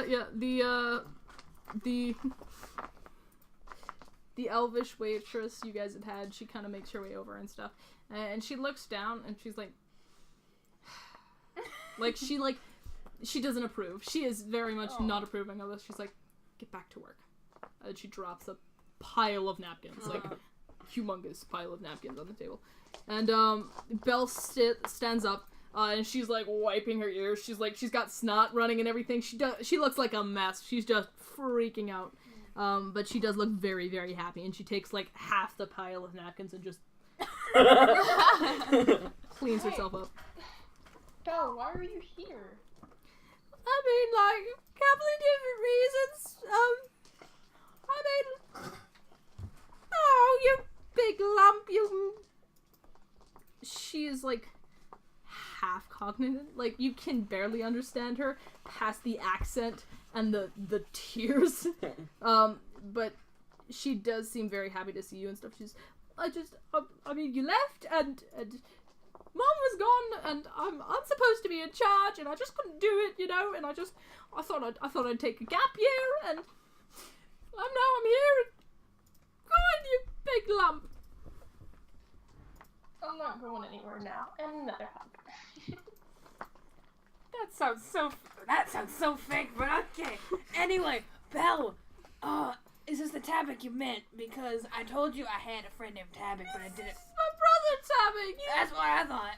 here?
Yeah, the elvish waitress you guys had, she kind of makes her way over and stuff. And she looks down and she's like... she doesn't approve. She is very much not approving of this. She's like, get back to work. And she drops a pile of napkins, like humongous pile of napkins on the table. And Belle stands up, and she's like wiping her ears. She's got snot running and everything. She looks like a mess. She's just freaking out. But she does look very, very happy, and she takes like half the pile of napkins and just cleans herself up.
Belle, why are you here?
I mean, like, a couple of different reasons. I mean, oh, you big lump, you... She is, like, half cognizant. Like, you can barely understand her past the accent and the tears. But she does seem very happy to see you and stuff. I mean, you left, and Mom was gone, and I'm supposed to be in charge, and I just couldn't do it, you know. And I thought I'd take a gap year, and now I'm here. Go on, you big lump.
I'm not going anywhere now. And another hug.
That sounds so fake, but okay. Anyway, Belle, is this the Tabik you meant? Because I told you I had a friend named Tabik, but I didn't.
My brother Tabik.
That's what I thought.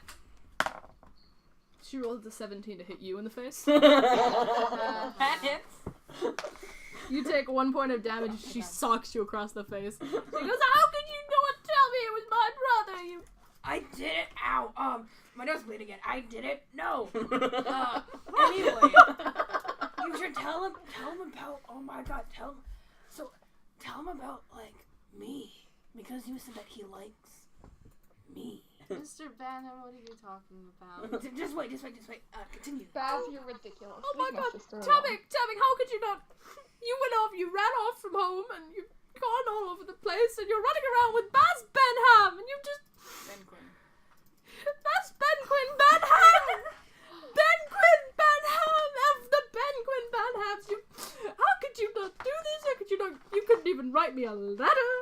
She rolled a 17 to hit you in the face.
That hits.
You take 1 point of damage. She socks you across the face. She goes, "How could you not tell me it was my brother? You."
I did it. Ow. My nose bleeding again. I did it. No. Anyway, you should tell him about. Oh my God, tell him about like me, because you said that he likes me.
Mr. Banham, what are you talking about?
Just wait. Continue.
Baz, you're ridiculous.
Oh my
Leave
God,
sister alone.
Tabik, how could you not? You went off. You ran off from home, and you've gone all over the place, and you're running around with Baz Benham, and you just.
Ben Quinn.
That's Ben Quinn Benham! Ben Quinn Benham of the Ben Quinn Benhams! How could you not do this? How could you not? You couldn't even write me a letter!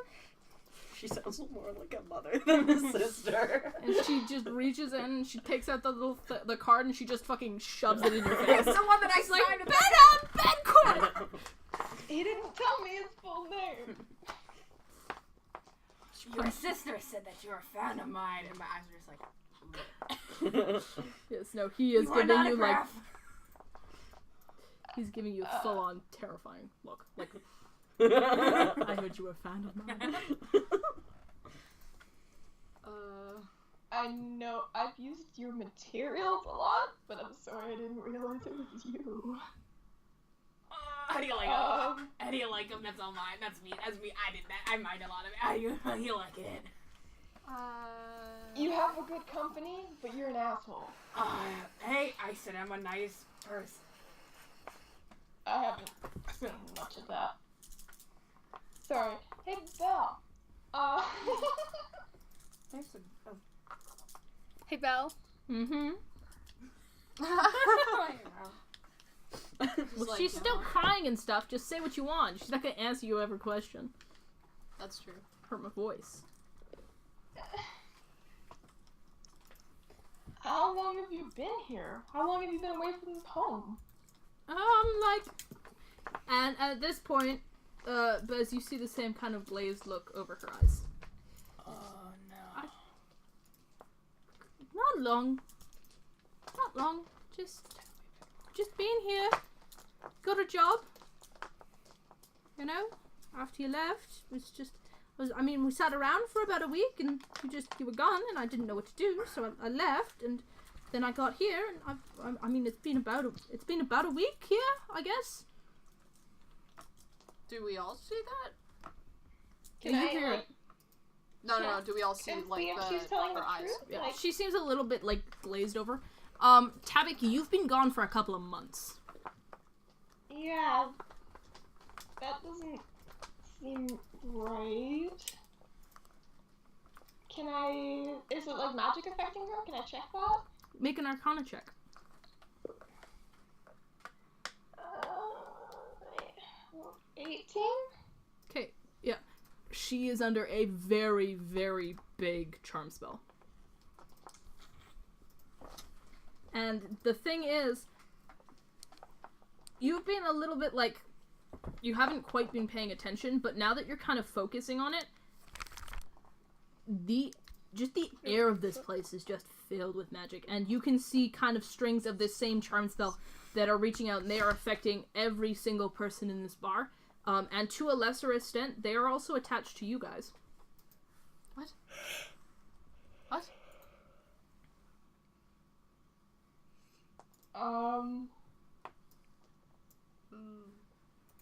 She sounds more like a mother than a sister.
And she just reaches in and she takes out the little the card and she just fucking shoves it in your face.
It's the one that I
She's like,
signed.
Benham! Ben Quinn!
He didn't tell me his full name.
Your sister said that you're a fan of mine, and my eyes are just like.
Yes, no, he is
You are
giving
not
you
a
like.
graph.
He's giving you a full on terrifying look. Like, I heard you were a fan of mine.
I know I've used your materials a lot, but I'm sorry I didn't realize it was you.
How do you like him? How do you like him? That's all mine. That's me. I did that. I mined a lot of it. How do you like it?
You have a good company, but you're an asshole.
Hey, I said I'm a nice person.
I haven't seen much of that. Sorry. Hey, Belle.
Hey, Belle.
Mm-hmm. Well,
like,
she's still crying and stuff. Just say what you want. She's not gonna answer you every question.
That's true.
Hurt my voice.
How long have you been here? How long have you been away from home?
And at this point, Bez, you see the same kind of glazed look over her eyes.
Oh no.
Not long. Not long. Just being here. Got a job. You know? After you left, we sat around for about a week, and you were gone, and I didn't know what to do, so I left, and then I got here, and it's been about a week here, I guess.
Do we all see that?
Can
you
I,
hear
like,
it?
No. Do we all see
and
like
see if she's telling
her
the
eyes?
truth?
Yeah.
Like,
She seems a little bit like glazed over. Tabik, you've been gone for a couple of months.
yeah, that doesn't seem right. Is it like magic affecting her? Can I check that?
Make an Arcana check.
18?
Okay, yeah. she is under a very, very big charm spell. And the thing is, you've been a little bit like, you haven't quite been paying attention, but now that you're kind of focusing on it, the air of this place is just filled with magic, and you can see kind of strings of this same charm spell that are reaching out, and they are affecting every single person in this bar. And to a lesser extent, they are also attached to you guys.
What?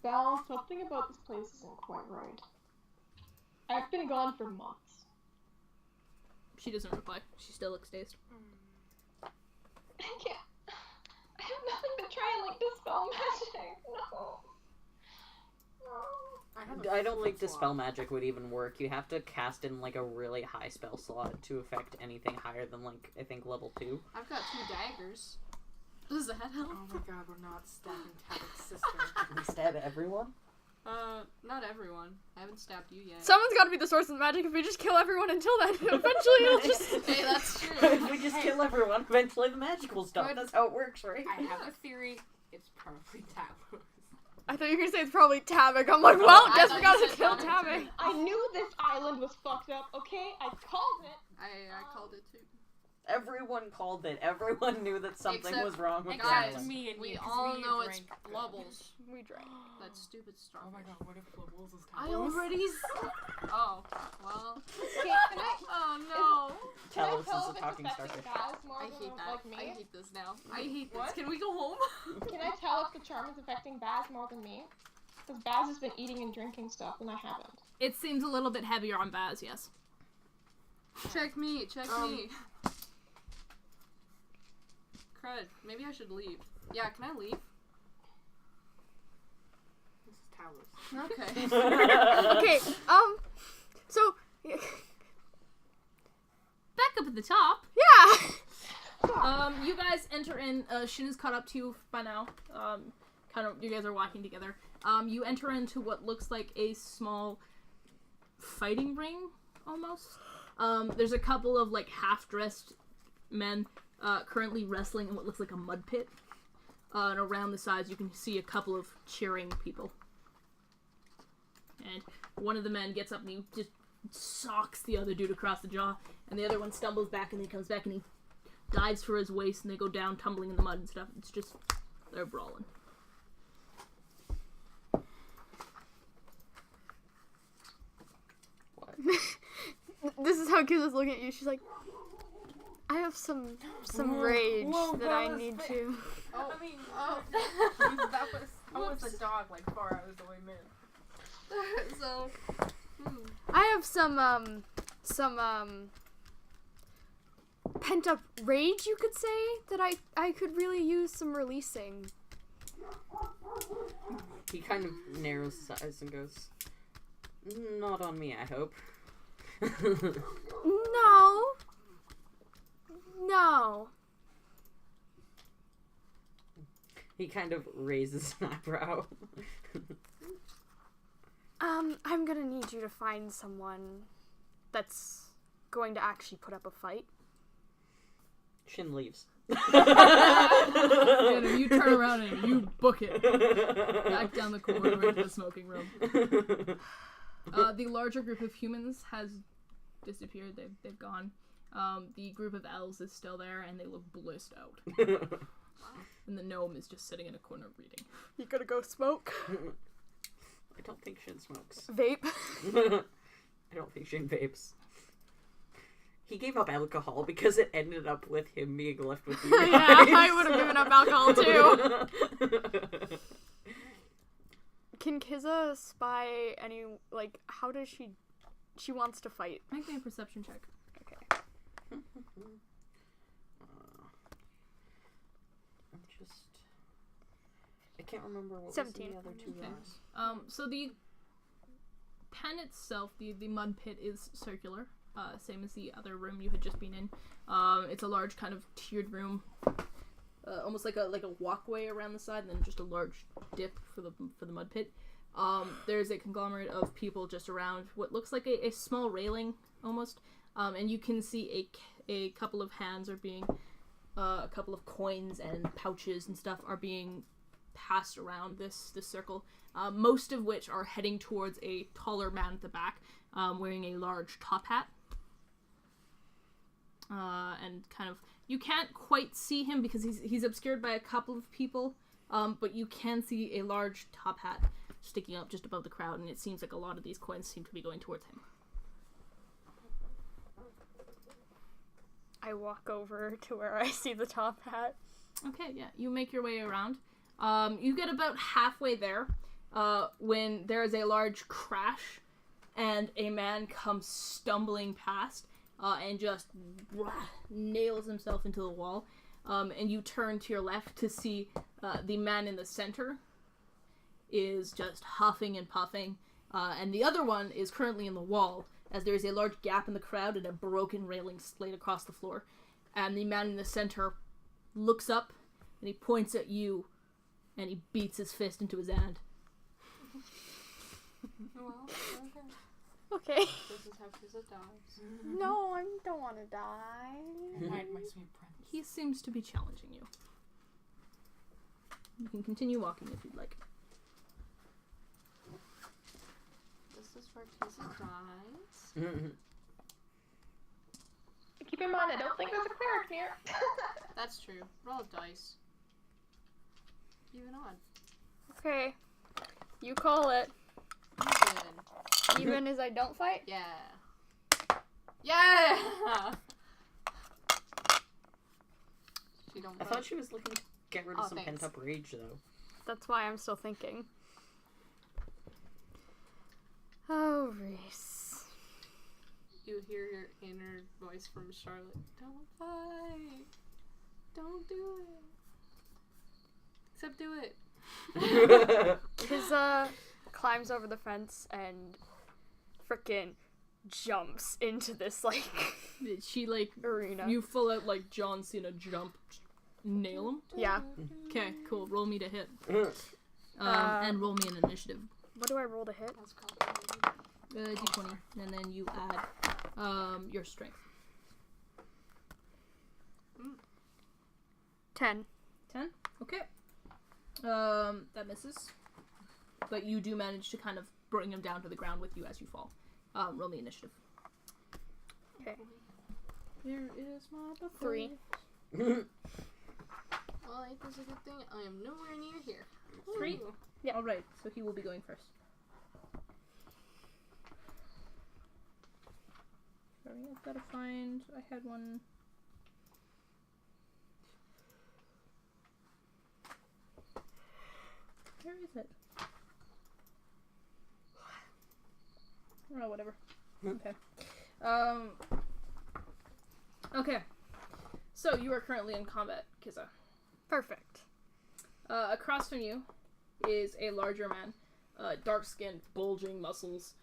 Val, something about this place isn't quite right. I've been gone for months.
She doesn't reply. She still looks dazed.
I can't. I have nothing to try and like dispel magic. No.
I don't think dispel magic would even work. You have to cast in like a really high spell slot to affect anything higher than like I think level 2.
I've got 2 daggers. Does that help?
Oh my god, we're not stabbing Tabik's sister.
We stab everyone.
Not everyone. I haven't stabbed you yet.
Someone's got to be the source of the magic. If we just kill everyone until then, eventually it'll just...
Hey, that's true.
If we just kill everyone, eventually the magic will stop. That's how it works, right?
I have a theory. It's probably Tabik.
I thought you were going to say it's probably Tabik. I'm like, well,
I
guess
thought
we gotta
you said
kill
Tabik
Tabik.
too.
I knew this island was fucked up, okay? I called it.
I called it too.
Everyone called it. Everyone knew that something
Except-
was wrong with the
Guys,
island.
me and
we
you, 'cause
all
we
know it's
drink.
Blubbles.
We drank.
That stupid
Oh
starfish.
my god, what if Blubbles is
I
Tabik?
already Oh, well.
Okay, can I
Oh no.
tell
Talos is a
if it's
talking
affecting
starfish.
Baz more
I
than
hate that.
like me?
I hate this now. I hate this.
What?
Can we go home?
Can I tell if the charm is affecting Baz more than me? Because Baz has been eating and drinking stuff and I haven't.
It seems a little bit heavier on Baz, yes.
Check me. Me. Crud. Maybe I should leave. Yeah, can I leave?
This is Talos.
Okay.
Okay, so,
Back up at the top.
yeah.
You guys enter in. Shin is caught up to you by now. You guys are walking together. You enter into what looks like a small fighting ring, almost. There's a couple of like half-dressed men currently wrestling in what looks like a mud pit. And around the sides, you can see a couple of cheering people. And one of the men gets up and he just socks the other dude across the jaw, and the other one stumbles back and then he comes back and he dives for his waist, and they go down tumbling in the mud and stuff. It's just, they're brawling.
This is how Kiza's looking at you. She's like, I have some rage that I need to...
Oh, I mean, that was a dog like 4 hours away, man.
So,
I have some pent up rage, you could say, that I could really use some releasing.
He kind of narrows his eyes and goes, "Not on me, I hope."
No.
He kind of raises an eyebrow.
I'm gonna need you to find someone that's going to actually put up a fight.
Shin leaves.
And you turn around and you book it. Back down the corridor into the smoking room. The larger group of humans has disappeared. They've gone. The group of elves is still there, and they look blissed out. And the gnome is just sitting in a corner reading.
You gonna go smoke?
I don't think Shin smokes.
Vape?
I don't think Shin vapes. He gave up alcohol because it ended up with him being left with you guys.
Yeah, I would have given up alcohol too. Can Kiza spy any, like, how does she wants to fight?
Make me a perception check.
Okay.
I can't remember what
17.
was the other two
Okay.
guys.
So the pen itself, the mud pit is circular, same as the other room you had just been in. It's a large kind of tiered room, almost like a walkway around the side, and then just a large dip for the mud pit. There's a conglomerate of people just around what looks like a small railing, almost. And you can see a couple of hands are being... a couple of coins and pouches and stuff are being passed around this circle. Most of which are heading towards a taller man at the back, wearing a large top hat. And kind of... You can't quite see him because he's obscured by a couple of people, but you can see a large top hat sticking up just above the crowd, and it seems like a lot of these coins seem to be going towards him.
I walk over to where I see the top hat.
Okay, yeah. You make your way around. You get about halfway there when there is a large crash and a man comes stumbling past and just nails himself into the wall. And you turn to your left to see the man in the center is just huffing and puffing. And the other one is currently in the wall, as there is a large gap in the crowd and a broken railing splayed across the floor. And the man in the center looks up, and he points at you, and he beats his fist into his hand.
Well,
Okay.
this is how Ciza dies.
No, I don't want to die.
Hide my sweet prince.
He seems to be challenging you. You can continue walking if you'd like.
This is where Ciza dies.
Keep in mind, I don't think there's a cleric near.
That's true. Roll a dice. Even odd.
Okay. You call it.
Even.
Even as I don't fight?
Yeah. Yeah! She don't
I thought she was looking to get rid of
Oh,
some
thanks.
pent-up rage, though.
That's why I'm still thinking. Oh, Reese.
You hear your inner voice from Charlotte. Don't fight. Don't do it. Except do it.
Ciza climbs over the fence and frickin' jumps into this, like,
She, like,
arena.
you full out, like, John Cena jump, nail him.
Yeah.
Okay, cool. Roll me to hit.
Uh,
And roll me an initiative.
What do I roll to hit?
That's complicated.
D20. And then you add your strength.
10.
10? Okay. That misses. But you do manage to kind of bring him down to the ground with you as you fall. Roll me initiative.
Okay.
Here is my buffet.
3.
Well, ain't this a good thing? I am nowhere near here.
3?
Ooh.
Yeah.
Alright, so he will be going first. Sorry, I've got to find... I had one... Where is it? Oh, whatever. Okay. Okay. So, you are currently in combat, Ciza.
Perfect.
Across from you is a larger man. Dark-skinned, bulging muscles.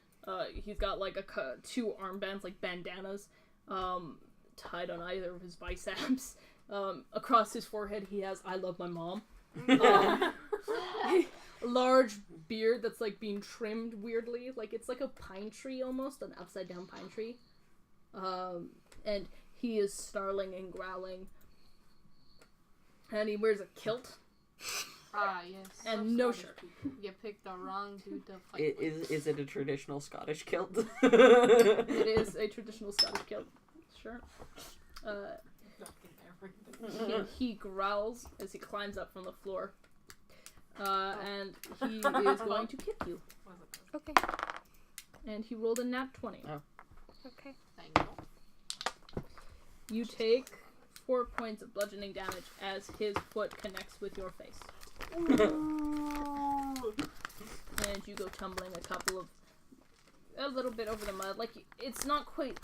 He's got, like, two armbands, like bandanas, tied on either of his biceps. Across his forehead, he has, I love my mom. Large beard that's like being trimmed weirdly, like it's like a pine tree almost, an upside down pine tree. And he is snarling and growling, and he wears a kilt
Ah, yes.
and no shirt.
You picked the wrong dude to fight with.
Is it a traditional Scottish kilt?
It is a traditional Scottish kilt. Sure. He growls as he climbs up from the floor. And he is going to kick you.
Okay.
And he rolled a nat 20.
Oh.
Okay.
Thank you.
You take 4 points of bludgeoning damage as his foot connects with your face. And you go tumbling a little bit over the mud. Like, it's not quite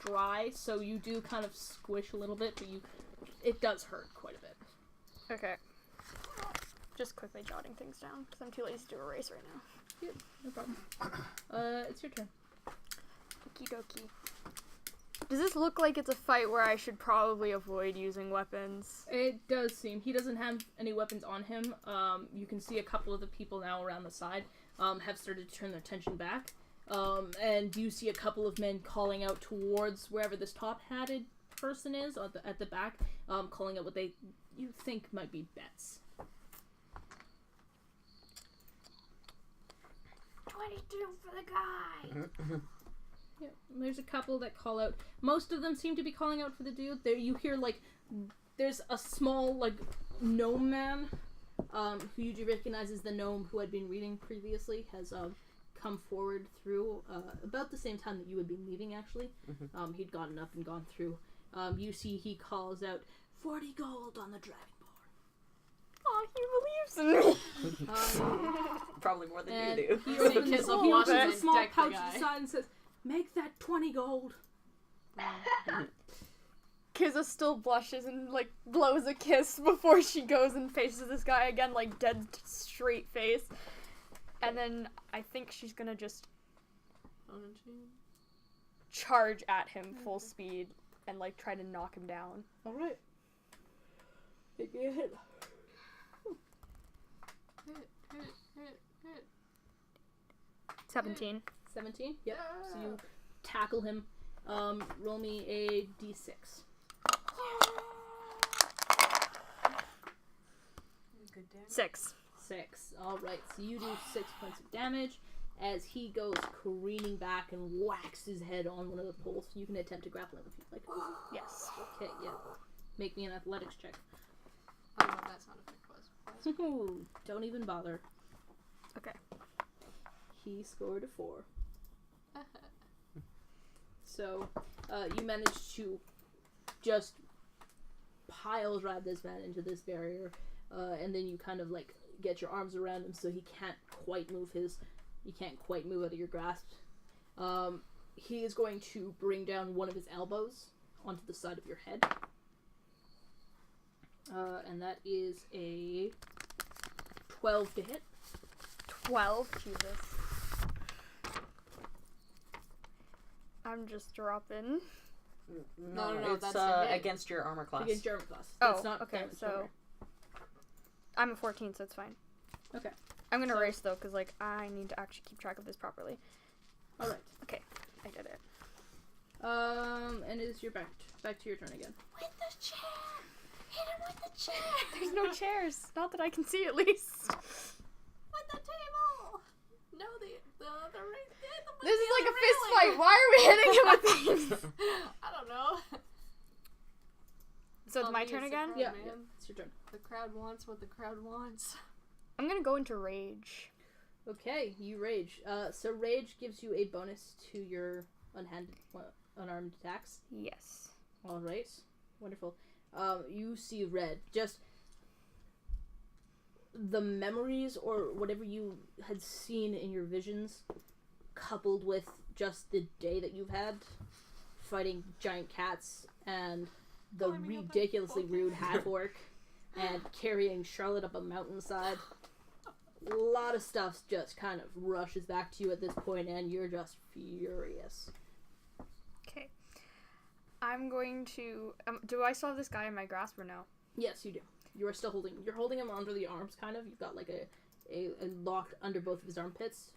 dry, so you do kind of squish a little bit, but it does hurt quite a bit.
Okay. Just quickly jotting things down, because I'm too lazy to erase right now.
Yeah, no problem. It's your turn.
Okie dokie. Does this look like it's a fight where I should probably avoid using weapons?
It does seem. He doesn't have any weapons on him. You can see a couple of the people now around the side have started to turn their attention back. And you see a couple of men calling out towards wherever this top-hatted person is at the back, calling out what you think might be bets.
22 for the guy.
Yeah, there's a couple that call out. Most of them seem to be calling out for the dude. There, you hear there's a small gnome man, who you do recognize as the gnome who had been reading previously, has come forward through about the same time that you had been leaving. Actually, he'd gotten up and gone through. You see, he calls out 40 gold on the dragonborn.
Oh, he believes in me.
Probably more than
And
you do.
he opens
kiss
a
him,
he
watch
opens
him,
a
and
small
deck the
pouch
guy.
to the side and says, "Make that 20 gold."
Kiza still blushes and blows a kiss before she goes and faces this guy again, dead straight face. And then I think she's gonna just charge at him full speed and try to knock him down.
All right. Make me a hit.
17.
17. Yep. So you tackle him. Roll me a d6.
Good damage.
6.
6. All right. So you do 6 points of damage as he goes careening back and whacks his head on one of the poles. You can attempt to grapple him if you'd like.
Yes.
Okay. Yeah. Make me an athletics check.
I don't know what that sound effect was.
Don't even bother.
Okay.
He scored a 4. So, you managed to just pile drive this man into this barrier, and then you kind of get your arms around him so he can't quite move out of your grasp. He is going to bring down one of his elbows onto the side of your head. And that is a 12 to hit.
12? Jesus. I'm just dropping.
No,
It's
that's a hit.
against your armor class.
Against your armor class.
Oh,
It's not
okay,
damage,
so-
don't worry.
I'm a 14, so it's fine.
Okay.
I'm gonna
So-
race though, because I need to actually keep track of this properly.
All right.
Okay, I did it.
And it's your back to your turn again.
With the chair. Hit him with the chair.
There's no chairs, not that I can see at least.
With the table. No, the ring.
This is like a fist fight. Why are we hitting him with things?
I don't know.
So it's my turn again?
Yeah,
man.
yeah, it's your turn.
The crowd wants what the crowd wants.
I'm gonna go into rage.
Okay, you rage. So rage gives you a bonus to your unarmed attacks.
Yes.
All right, wonderful. You see red. Just the memories or whatever you had seen in your visions, coupled with just the day that you've had, fighting giant cats and the
Climbing up a
ridiculously
volcano.
rude half-orc and carrying Charlotte up a mountainside. A lot of stuff just kind of rushes back to you at this point, and you're just furious.
Okay. I'm going to... do I still have this guy in my grasp or no?
Yes, you do. You are still you're holding him under the arms, kind of. You've got a lock under both of his armpits.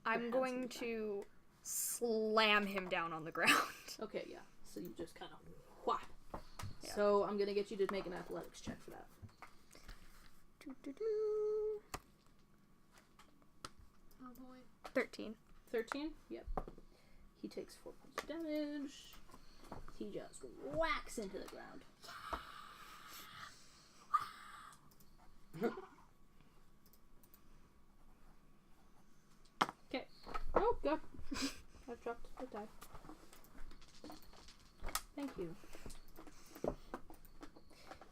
I'm
hands
going
will be
to slam him down on the ground.
Okay, yeah. So you just kind of whap.
Yeah.
So I'm gonna get you to make an athletics check for that.
Doo-doo-doo.
Oh boy.
13.
13? Yep. He takes 4 points of damage. He just whacks into the ground. Okay. Oh, God. I've dropped the die. Thank you.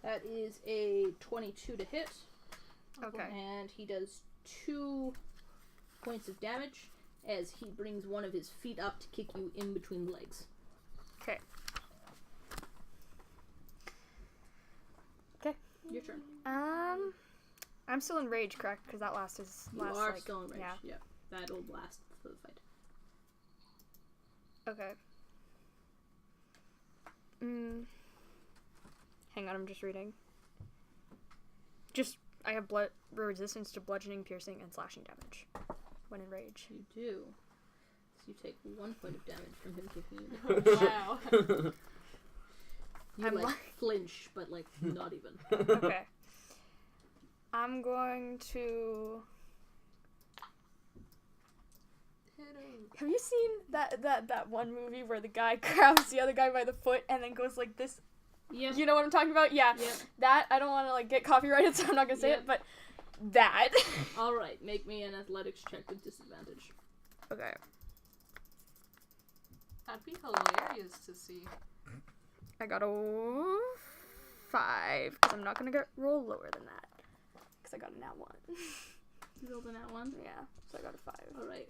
That is a 22 to hit.
Okay.
And he does 2 points of damage as he brings one of his feet up to kick you in between the legs.
Okay.
Your turn.
I'm still in rage, correct? Because that last
You are still in rage.
Yeah.
Yeah. That'll last for the fight.
Okay. Hang on, I'm just reading. I have resistance to bludgeoning, piercing, and slashing damage when enraged.
You do. So you take 1 point of damage from him kicking you.
Wow.
You
I'm
like
like-
flinch, but like not even.
Okay. I'm going to. Have you seen that one movie where the guy grabs the other guy by the foot and then goes like this?
Yep.
You know what I'm talking about? Yeah.
Yep.
That, I don't want to like get copyrighted, so I'm not gonna say
Yep.
it, but that.
All right, make me an athletics check with disadvantage.
Okay.
That'd be hilarious to see.
I got a 5, because I'm not gonna roll lower than that. Because I got a nat 1.
You rolled a nat 1?
Yeah, so I got a 5.
Alright.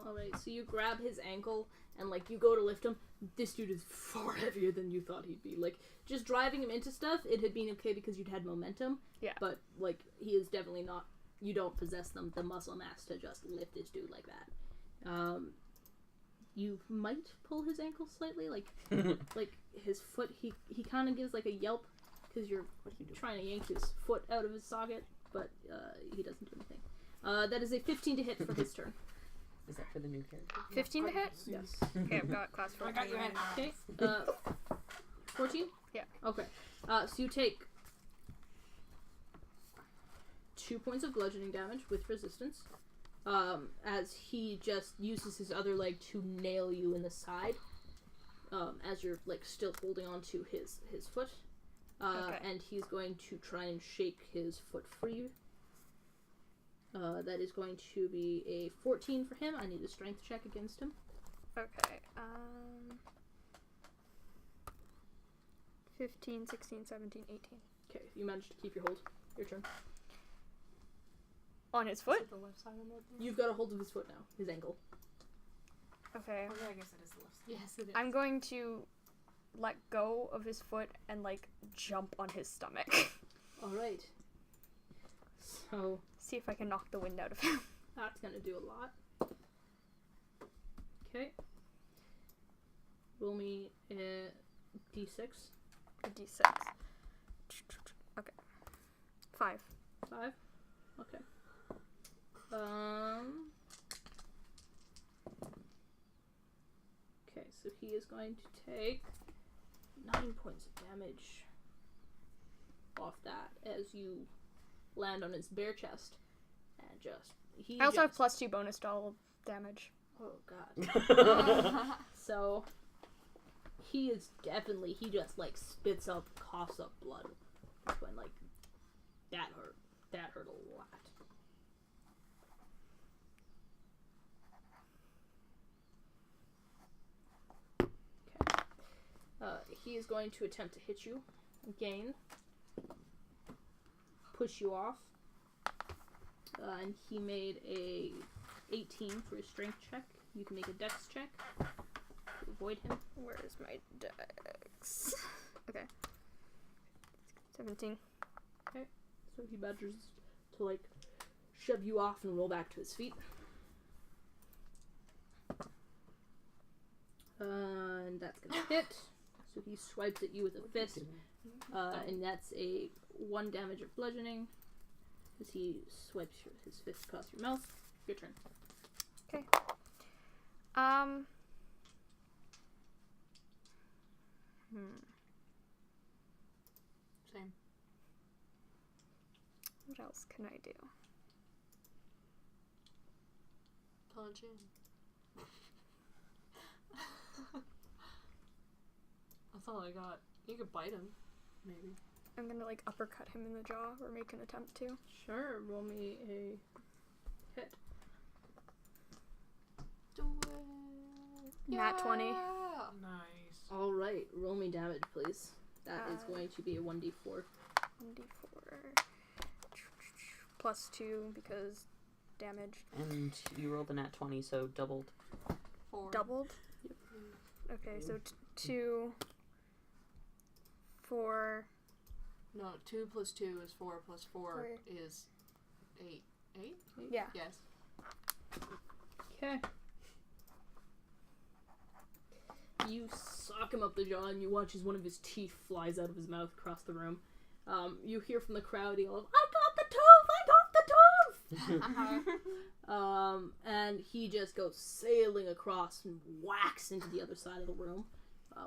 Alright, so you grab his ankle and like you go to lift him. This dude is far heavier than you thought he'd be. Like, just driving him into stuff, it had been okay because you'd had momentum.
Yeah.
But like he is definitely not, you don't possess the muscle mass to just lift this dude like that. You might pull his ankle slightly, like his foot, he kind of gives like a yelp because you're trying to yank his foot out of his socket, but he doesn't do anything. That is a 15 to hit for his turn.
Is that for the new character?
15 to hit?
Yes.
Okay, I've got class 14.
I got your hand.
Okay. 14?
Yeah.
Okay. So you take 2 points of bludgeoning damage with resistance. As he just uses his other leg to nail you in the side. As you're like still holding on to his foot.
Okay.
And he's going to try and shake his foot free. That is going to be a 14 for him. I need a strength check against him.
Okay, 15, 16, 17, 18.
Okay, you managed to keep your hold. Your turn.
On his foot?
The left side of the
You've got a hold of his foot now. His ankle.
Okay.
Oh, yeah, I guess it is the left side.
Yes, it is.
I'm going to let go of his foot and, like, jump on his stomach.
Alright. So,
See if I can knock the wind out of him.
that's gonna do a lot. Okay. Roll me a d6.
A d6. Okay. 5.
5. Okay. Okay, so he is going to take 9 points of damage off that as you land on his bare chest and just
I also have +2 bonus doll damage.
Oh god. So he is definitely, he just like spits up, coughs up blood. When like that hurt a lot. Okay. He is going to attempt to hit you again, push you off, and he made a 18 for his strength check. You can make a dex check to avoid him.
Where's my dex? Okay. 17.
So he manages to like shove you off and roll back to his feet. And that's gonna hit. So he swipes at you with a fist. And that's a 1 damage of bludgeoning. As he swipes his fist across your mouth. Your turn.
Okay.
Same.
What else can I do?
Punch in. That's all I got. You could bite him, maybe.
I'm gonna like uppercut him in the jaw or make an attempt to.
Sure, roll me a hit.
Do it.
Nat 20.
Nice.
Alright, roll me damage, please. That is going to be a 1d4.
1d4. +2 because damage.
And you rolled a nat 20, so doubled.
4.
Doubled? Okay, so 2, 4.
No, 2 plus 2 is 4 plus 4
Four.
is 8. 8?
Yeah.
Yes.
Okay. You sock him up the jaw, and you watch as one of his teeth flies out of his mouth across the room. You hear from the crowd yell, "I got the tooth! I got the tooth!" And he just goes sailing across and whacks into the other side of the room,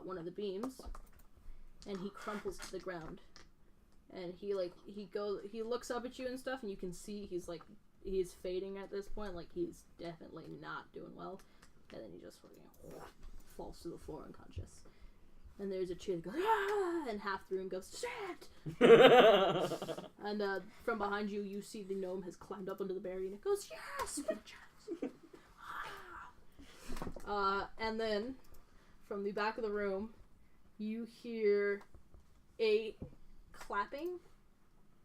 one of the beams, and he crumples to the ground. And he looks up at you and stuff, and you can see he's fading at this point, like he's definitely not doing well. And then he just falls to the floor unconscious. And there's a cheer that goes, "Ah!" And half the room goes, "Shit!" And from behind you, you see the gnome has climbed up onto the barrier, and it goes, "Yes! And then, from the back of the room, you hear a clapping,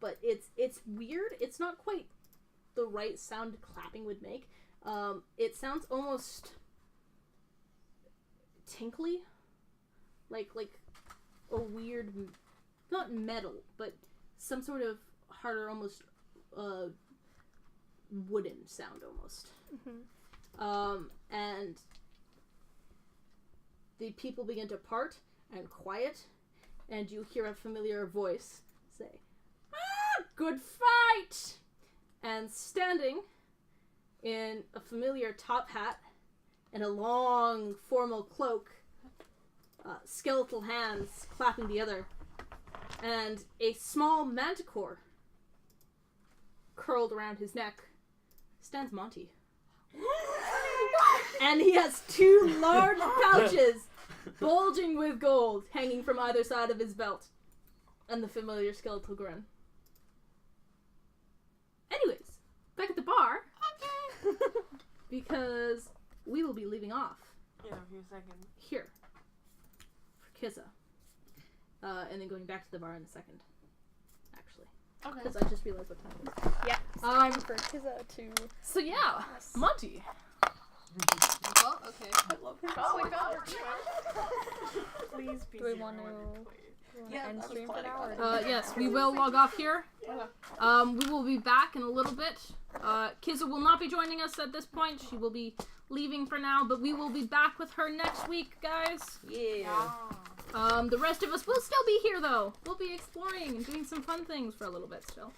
but it's weird. It's not quite the right sound clapping would make. It sounds almost tinkly, like a weird, not metal, but some sort of harder, almost wooden sound almost. And the people begin to part and quiet, and you hear a familiar voice say, "Ah, good fight!" And standing in a familiar top hat and a long formal cloak, skeletal hands clapping together, and a small manticore curled around his neck, stands Monty. And he has 2 large pouches bulging with gold hanging from either side of his belt, and the familiar skeletal grin. Anyways, back at the bar, because we will be leaving off
Yeah, here a second.
here for Ciza, and then going back to the bar in a second, actually,
Okay.
because I just realized what time it is.
Yeah. It's time for Ciza to.
So yeah, Monty.
Well, okay.
I love her. Oh my god.
Please be
Do we
zero
want
when
to
Yeah,
end
I was
stream for
planning
now?
on
Or
it.
Yes, we will log off here. We will be back in a little bit. Ciza will not be joining us at this point. She will be leaving for now, but we will be back with her next week, guys.
Yeah.
The rest of us will still be here, though. We'll be exploring and doing some fun things for a little bit still.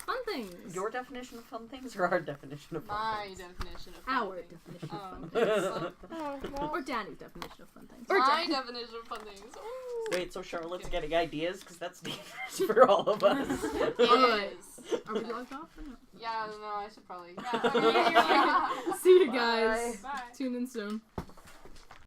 Fun things.
Your definition of fun things or our definition of fun
My
things?
definition of
Our
fun things.
definition of fun
Oh,
things.
well,
Or Danny's definition of fun things.
my definition of fun things. Ooh.
Wait, so Charlotte's
Okay.
getting ideas? Because that's dangerous for all of us.
It is.
Are we logged off or not?
Yeah, no, I should probably. Yeah, okay.
See you guys.
Bye.
Tune in soon.